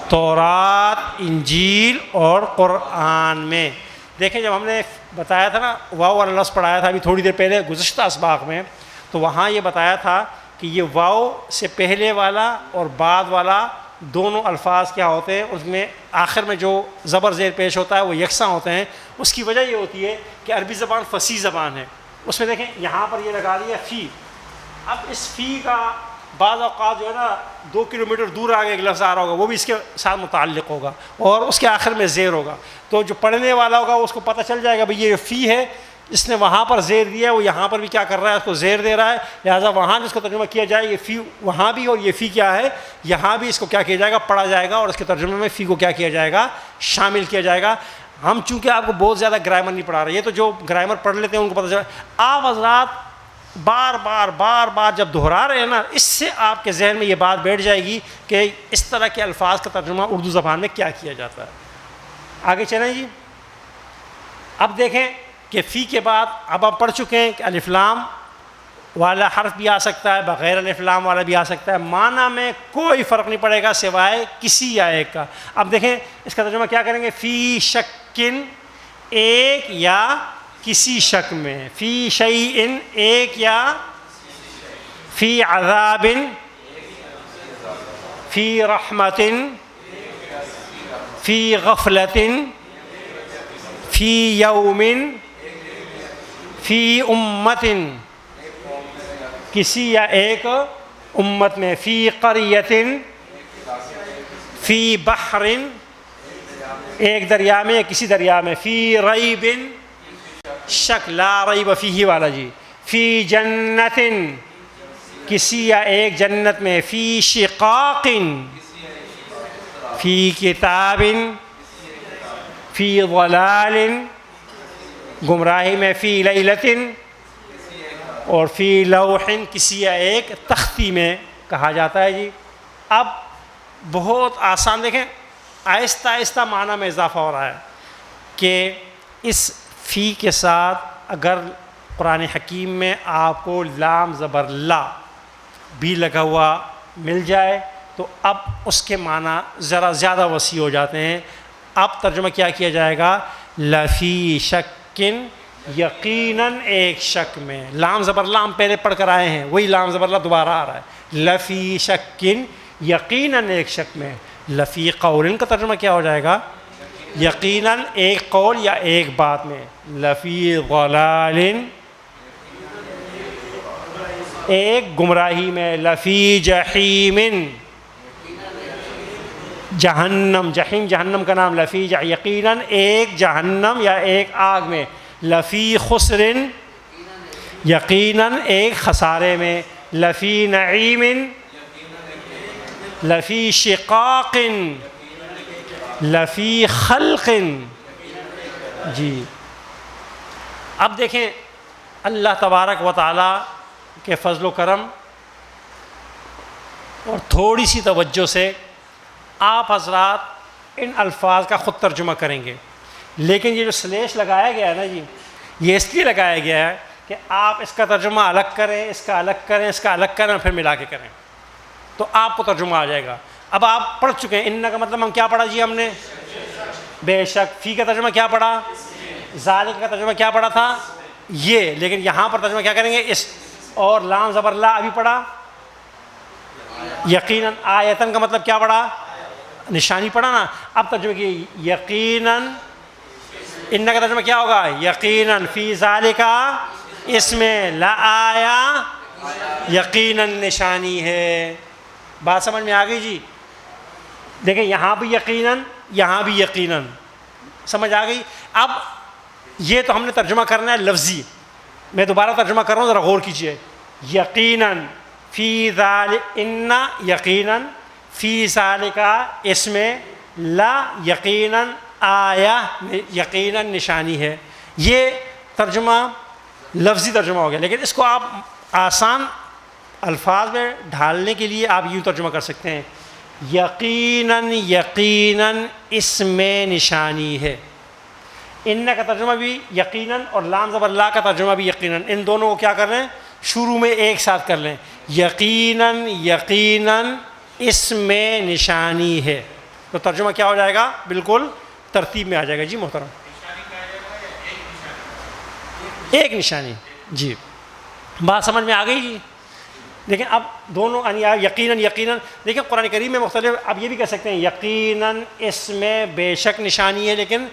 تورات, انجیل اور قرآن میں. دیکھیں جب ہم نے بتایا تھا نا واو والا لفظ پڑھایا تھا ابھی تھوڑی دیر پہلے گزشتہ اسباق میں, تو وہاں یہ بتایا تھا کہ یہ واو سے پہلے والا اور بعد والا دونوں الفاظ کیا ہوتے ہیں, اس میں آخر میں جو زبر زیر پیش ہوتا ہے وہ یکساں ہوتے ہیں. اس کی وجہ یہ ہوتی ہے کہ عربی زبان فصیح زبان ہے. اس میں دیکھیں یہاں پر یہ لگا لیا فی, اب اس فی کا بعض اوقات جو ہے نا 2 کلومیٹر دور آگے ایک لفظ آ رہا ہوگا, وہ بھی اس کے ساتھ متعلق ہوگا اور اس کے آخر میں زیر ہوگا. تو جو پڑھنے والا ہوگا اس کو پتہ چل جائے گا بھئی یہ فی ہے, اس نے وہاں پر زیر دیا ہے, وہ یہاں پر بھی کیا کر رہا ہے, اس کو زیر دے رہا ہے, لہٰذا وہاں جس کو ترجمہ کیا جائے یہ فی وہاں بھی, اور یہ فی کیا ہے یہاں بھی, اس کو کیا کیا جائے گا, پڑھا جائے گا, اور اس کے ترجمے میں فی کو کیا کیا جائے گا, شامل کیا جائے گا. ہم چونکہ آپ کو بہت زیادہ گرامر نہیں پڑھا رہے, یہ تو جو گرامر پڑھ لیتے ہیں ان کو پتہ چلا. آپ حضرات بار بار جب دہرا رہے ہیں نا, اس سے آپ کے ذہن میں یہ بات بیٹھ جائے گی کہ اس طرح کے الفاظ کا ترجمہ اردو زبان میں کیا کیا جاتا ہے. آگے چلیں جی. اب دیکھیں کہ فی کے بعد اب آپ پڑھ چکے ہیں کہ الف لام والا حرف بھی آ سکتا ہے, بغیر الف لام والا بھی آ سکتا ہے, معنی میں کوئی فرق نہیں پڑے گا سوائے کسی یا ایک کا. اب دیکھیں اس کا ترجمہ کیا کریں گے, فی شکن, ایک یا کسی شک میں, فی شیئن, ایک یا, فی عذاب, فی رحمت, فی غفلت, فی یوم, فی امت, کسی یا ایک امت میں, فی قریۃ, فی بحر, ایک دریا میں یا کسی دریا میں, فی ریب, شک, لا ریب فیہ والا جی, فی جنت, کسی یا ایک جنت میں, فی شقاق, فی کتاب, فی ضلال, گمراہی میں, فی لیلۃ, اور فی لوح, کسی یا ایک تختی میں کہا جاتا ہے جی. اب بہت آسان, دیکھیں آہستہ آہستہ معنی میں اضافہ ہو رہا ہے کہ اس فی کے ساتھ اگر قرآن حکیم میں آپ کو لام زبر لا بھی لگا ہوا مل جائے تو اب اس کے معنی ذرا زیادہ وسیع ہو جاتے ہیں. اب ترجمہ کیا کیا جائے گا, لفی شکن, یقیناً ایک شک میں. لام زبر لام پہلے پڑھ کر آئے ہیں, وہی لام زبر لا دوبارہ آ رہا ہے, لفی شکن, یقیناً ایک شک میں. لفی قول کا ترجمہ کیا ہو جائے گا, یقیناً ایک قول یا ایک بات میں. لفی ضلال, ایک گمراہی میں. لفی جحیم, جہنم, جحیم جہنم کا نام, لفی یقیناً ایک جہنم یا ایک آگ میں. لفی خسر, یقیناً ایک خسارے میں. لفی نعیم, لفی شقاق, لفی خلق جی. اب دیکھیں اللہ تبارک و تعالیٰ کے فضل و کرم اور تھوڑی سی توجہ سے آپ حضرات ان الفاظ کا خود ترجمہ کریں گے, لیکن یہ جو سلیش لگایا گیا ہے نا جی, یہ اس لیے لگایا گیا ہے کہ آپ اس کا ترجمہ الگ کریں, اس کا الگ کریں, اس کا الگ کریں, پھر ملا کے کریں تو آپ کو ترجمہ آ جائے گا. اب آپ پڑھ چکے ہیں, ان کا مطلب ہم کیا پڑھا جی ہم نے, بے شک. فی کا ترجمہ کیا پڑھا, ذالک کا ترجمہ کیا پڑھا تھا یہ, لیکن یہاں پر ترجمہ کیا کریں گے, اس. اور لام زبر لا ابھی پڑھا, یقیناً. آیتن کا مطلب کیا پڑھا, نشانی پڑھا نا. اب ترجمہ کی یقیناً, ان کا ترجمہ کیا ہوگا, یقیناً. فی ذالک, اس میں لا آیا, یقیناً نشانی ہے. بات سمجھ میں آ گئی جی. دیکھیں یہاں بھی یقیناً یہاں بھی یقیناً. سمجھ آ گئی؟ اب یہ تو ہم نے ترجمہ کرنا ہے لفظی. میں دوبارہ ترجمہ کر رہا ہوں، ذرا غور کیجیے. یقیناً فی ذالک، ان یقیناً، فی ذالک اس میں، لا یقیناً، آیا یقیناً نشانی ہے. یہ ترجمہ لفظی ترجمہ ہو گیا، لیکن اس کو آپ آسان الفاظ میں ڈھالنے کے لیے آپ یوں ترجمہ کر سکتے ہیں، یقیناً یقیناً اس میں نشانی ہے. ان کا ترجمہ بھی یقیناً اور لام زبر لا کا ترجمہ بھی یقیناً، ان دونوں کو کیا کر لیں؟ شروع میں ایک ساتھ کر لیں. یقیناً یقیناً اس میں نشانی ہے. تو ترجمہ کیا ہو جائے گا؟ بالکل ترتیب میں آ جائے گا. جی محترم، ایک نشانی. جی بات سمجھ میں آ گئی جی. لیکن اب دونوں یقیناً یقیناً، دیکھیں قرآن کریم میں مختلف، اب یہ بھی کہہ سکتے ہیں یقیناً اس میں بے شک نشانی ہے، لیکن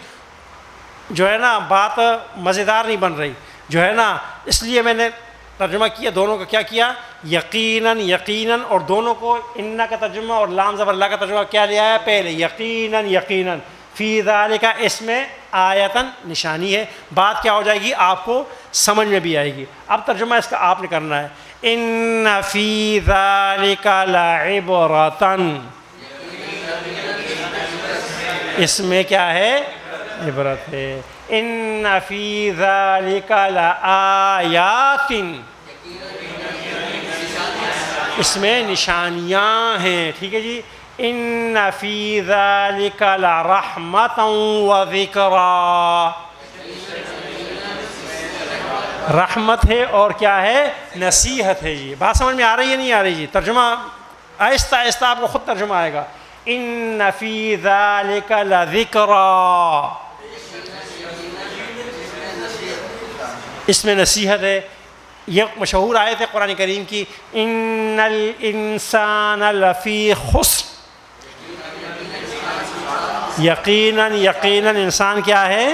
جو ہے نا بات مزیدار نہیں بن رہی جو ہے نا، اس لیے میں نے ترجمہ کیا دونوں کا. کیا کیا؟ یقیناً یقیناً، اور دونوں کو ان کا ترجمہ اور لام زبر لا کا ترجمہ کیا لیا ہے پہلے؟ یقیناً یقیناً. فی ذالک اس میں آیتاً نشانی ہے. بات کیا ہو جائے گی؟ آپ کو سمجھ میں بھی آئے گی. اب ترجمہ اس کا آپ نے کرنا ہے. ان فی ذالک لعبرۃ، اس میں کیا ہے؟ عبرت ہے. ان فی ذالک لآیات، اس میں نشانیاں ہیں. ٹھیک ہے جی. ان فی ذالک لرحمۃ وذکریٰ، رحمت ہے اور کیا ہے؟ نصیحت ہے. جی بات سمجھ میں آ رہی ہے نہیں آ رہی؟ جی ترجمہ آہستہ آہستہ آپ کو خود ترجمہ آئے گا. ان فی ذالک لذکریٰ، اس میں نصیحت ہے. یہ مشہور آیت ہے قرآن کریم کی، ان الانسان لفی خسر، یقیناً یقیناً انسان کیا ہے؟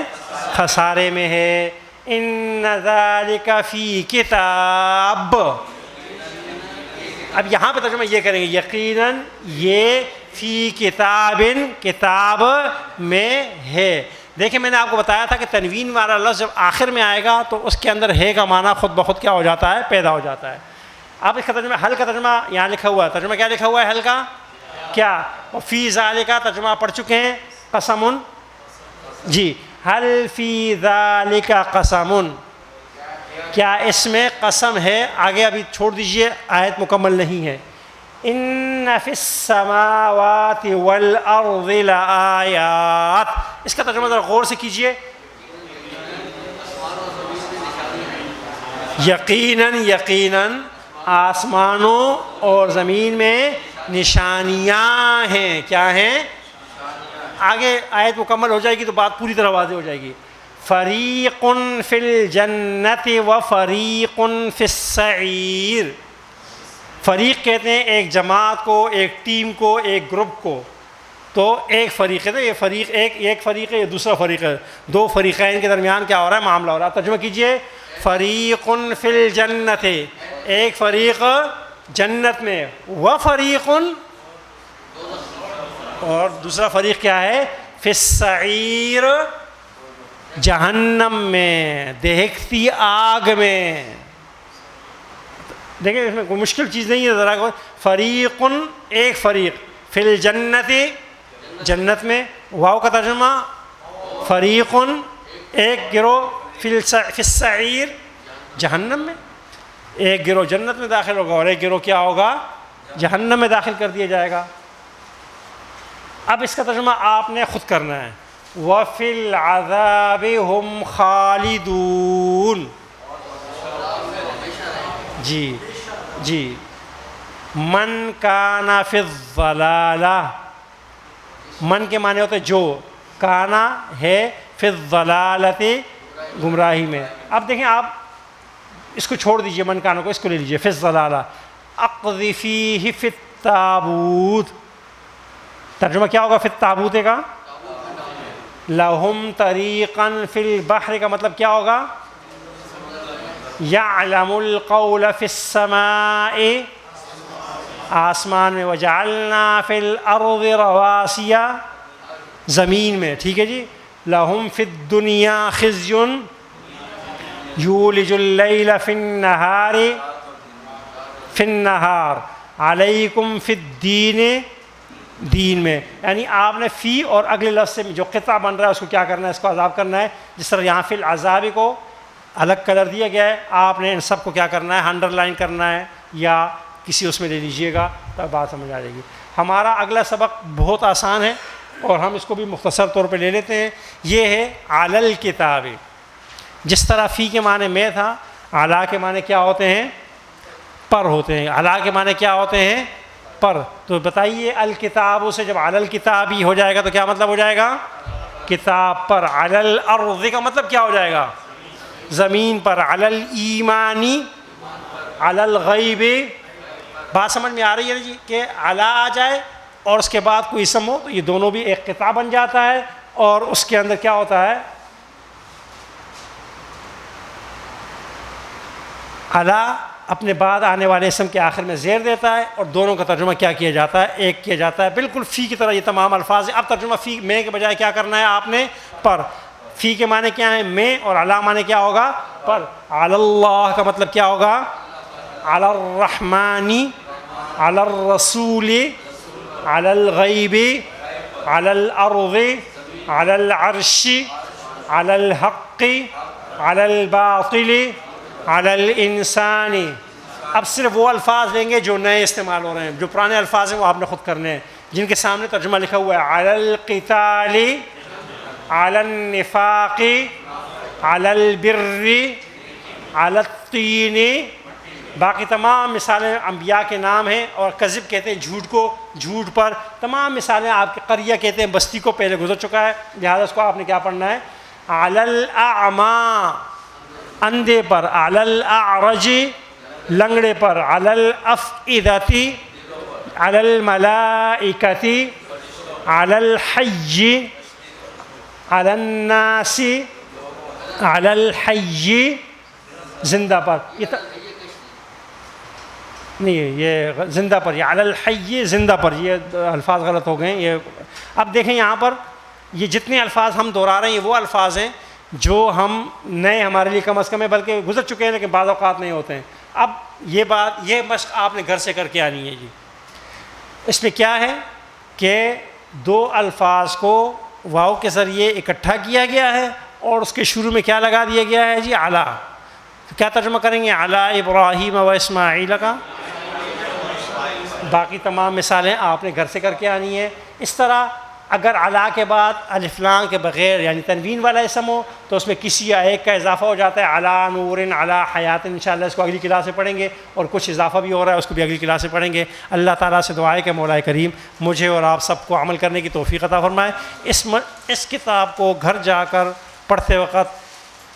خسارے میں ہے. ان ذالک فی کتاب، اب یہاں پہ ترجمہ یہ کریں گے یقیناً یہ فی کتاب، کتاب میں ہے. دیکھیں میں نے آپ کو بتایا تھا کہ تنوین والا لفظ جب آخر میں آئے گا تو اس کے اندر ہے کا معنی خود بخود کیا ہو جاتا ہے؟ پیدا ہو جاتا ہے. اب اس کا ترجمہ، حل کا ترجمہ یہاں لکھا ہوا ہے. ترجمہ کیا لکھا ہوا ہے؟ حل کا کیا؟ اور فی ذالک ترجمہ آپ پڑھ چکے ہیں، قسم. جی حل فی ذالک قسم، کیا اس میں قسم ہے؟ آگے ابھی چھوڑ دیجئے، آیت مکمل نہیں ہے. ان فی السماوات والارض لآیات، اس کا ترجمہ ذرا غور سے کیجئے. یقیناً یقیناً آسمانوں اور زمین میں نشانیاں ہیں. کیا ہیں؟ آگے آیت مکمل ہو جائے گی تو بات پوری طرح واضح ہو جائے گی. فریق فی الجنت و فریق فی السعیر. فریق کہتے ہیں ایک جماعت کو، ایک ٹیم کو، ایک گروپ کو. تو ایک فریق ہے نا، یہ فریق ایک فریق ہے، یہ دوسرا فریق ہے. دو فریقین کے درمیان کیا ہو رہا ہے؟ معاملہ ہو رہا ہے. ترجمہ کیجئے. فریق فی الجنت، ایک فریق جنت میں، و فریق، اور دوسرا فریق کیا ہے؟ فی السعیر، جہنم میں، دہکتی آگ میں. دیکھیں اس میں کوئی مشکل چیز نہیں ہے. ذرا فریق، ایک فریق، فی الجنت، جنت میں. واو کا ترجمہ فریق، ایک گروہ، فی السعیر، جہنم میں. ایک گروہ جنت میں داخل ہوگا اور ایک گروہ کیا ہوگا؟ جہنم میں داخل کر دیا جائے گا. اب اس کا ترجمہ آپ نے خود کرنا ہے. وَفِي الْعَذَابِ هُمْ خَالِدُونَ. جی جی. من کانا فی الضلالہ، من کے معنی ہوتے جو، کانا ہے، فی الضلالۃ گمراہی میں. اب دیکھیں آپ اس کو چھوڑ دیجئے، من کانا کو، اس کو لے لیجئے. فی الضلالہ، اقذفیہ فی التابوت. ترجمہ کیا ہوگا فی التابوت کا؟ لہم طریقا فی البحر کا مطلب کیا ہوگا؟ یعلم القول فی السماء، آسمان میں. وجعلنا فی الارض رواسیا، زمین میں، ٹھیک ہے جی. لہم فی الدنیا خزی یولج اللیل فی النہار علیکم فی الدین، دین میں، یعنی آپ نے فی اور اگلے لفظ سے جو قطع بن رہا ہے اس کو کیا کرنا ہے، اس کو عذاب کرنا ہے. جس طرح یہاں فی العذاب کو الگ کلر دیا گیا ہے، آپ نے ان سب کو کیا کرنا ہے، انڈر لائن کرنا ہے یا کسی اس میں لے لیجئے گا تو بات سمجھ آ جائے گی. ہمارا اگلا سبق بہت آسان ہے اور ہم اس کو بھی مختصر طور پہ لے لیتے ہیں. یہ ہے علی الکتاب. جس طرح فی کے معنی میں تھا، علی کے معنی کیا ہوتے ہیں، پر ہوتے ہیں. علی کے معنی کیا ہوتے ہیں، پر. تو بتائیے الکتاب سے جب علی الکتاب ہی ہو جائے گا تو کیا مطلب ہو جائے گا، کتاب پر. علی الارض کا مطلب کیا ہو جائے گا، زمین پر. علی الایمانی، علی الغیب. بات سمجھ میں آ رہی ہے جی کہ علی آ جائے اور اس کے بعد کوئی اسم ہو تو یہ دونوں بھی ایک قطع بن جاتا ہے، اور اس کے اندر کیا ہوتا ہے، علی اپنے بعد آنے والے اسم کے آخر میں زیر دیتا ہے اور دونوں کا ترجمہ کیا کیا جاتا ہے، ایک کیا جاتا ہے. بالکل فی کی طرح یہ تمام الفاظ ہیں. اب ترجمہ فی میں کے بجائے کیا کرنا ہے آپ نے، پر. فی کے معنی کیا ہے، میں، اور علی معنی کیا ہوگا، پر. علی اللہ کا مطلب کیا ہوگا، علی الرحمن، علی الرسول، علی الغیب، علی الارض، علی العرش، علی الحق، علی الباطل، علی الانسان. اب صرف وہ الفاظ لیں گے جو نئے استعمال ہو رہے ہیں، جو پرانے الفاظ ہیں وہ آپ نے خود کرنے ہیں، جن کے سامنے ترجمہ لکھا ہوا ہے. علی القتال، علی النفاق، علی البر، علی الطین. باقی تمام مثالیں انبیاء کے نام ہیں، اور کذب کہتے ہیں جھوٹ کو، جھوٹ پر. تمام مثالیں آپ کے قریہ کہتے ہیں بستی کو، پہلے گزر چکا ہے، لہذا اس کو آپ نے کیا پڑھنا ہے. علی الاعمى، اندھے پر. علی الاعرج، لنگڑے پر. علی الافئدۃ، علی الملائکۃ، علی الحی، علی الناس، علی الحی، زندہ پر. نہیں، یہ زندہ پر، یہ علی الحی زندہ پر، یہ الفاظ غلط ہو گئے یہ. اب دیکھیں یہاں پر یہ جتنے الفاظ ہم دہرا رہے ہیں یہ وہ الفاظ ہیں جو ہم نئے ہمارے لیے کم از کم ہے، بلکہ گزر چکے ہیں لیکن بعض اوقات نہیں ہوتے ہیں. اب یہ بات، یہ مشق آپ نے گھر سے کر کے آنی ہے جی. اس میں کیا ہے کہ دو الفاظ کو واو کے ذریعے اکٹھا کیا گیا ہے اور اس کے شروع میں کیا لگا دیا گیا ہے جی، علی. تو کیا ترجمہ کریں گے، علی ابراہیم و اسماعیل کا. باقی تمام مثالیں آپ نے گھر سے کر کے آنی ہیں. اس طرح اگر علی کے بعد الف لام کے بغیر یعنی تنوین والا اسم ہو تو اس میں کسی یا ایک کا اضافہ ہو جاتا ہے. علی نور، علی حیات. انشاءاللہ اس کو اگلی کلاس میں پڑھیں گے، اور کچھ اضافہ بھی ہو رہا ہے اس کو بھی اگلی کلاس میں پڑھیں گے. اللہ تعالیٰ سے دعا ہے کہ مولا کریم مجھے اور آپ سب کو عمل کرنے کی توفیق عطا فرمائے. اس کتاب کو گھر جا کر پڑھتے وقت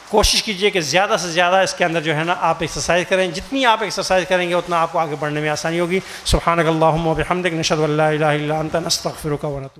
کوشش کیجئے کہ زیادہ سے زیادہ اس کے اندر جو ہے نا آپ ایکسرسائز کریں. جتنی آپ ایکسرسائز کریں گے اتنا آپ کو آگے بڑھنے میں آسانی ہوگی. سبحانک اللہم و بحمدک، نشہد ان لا الہ الا انت، نستغفرک و نتوب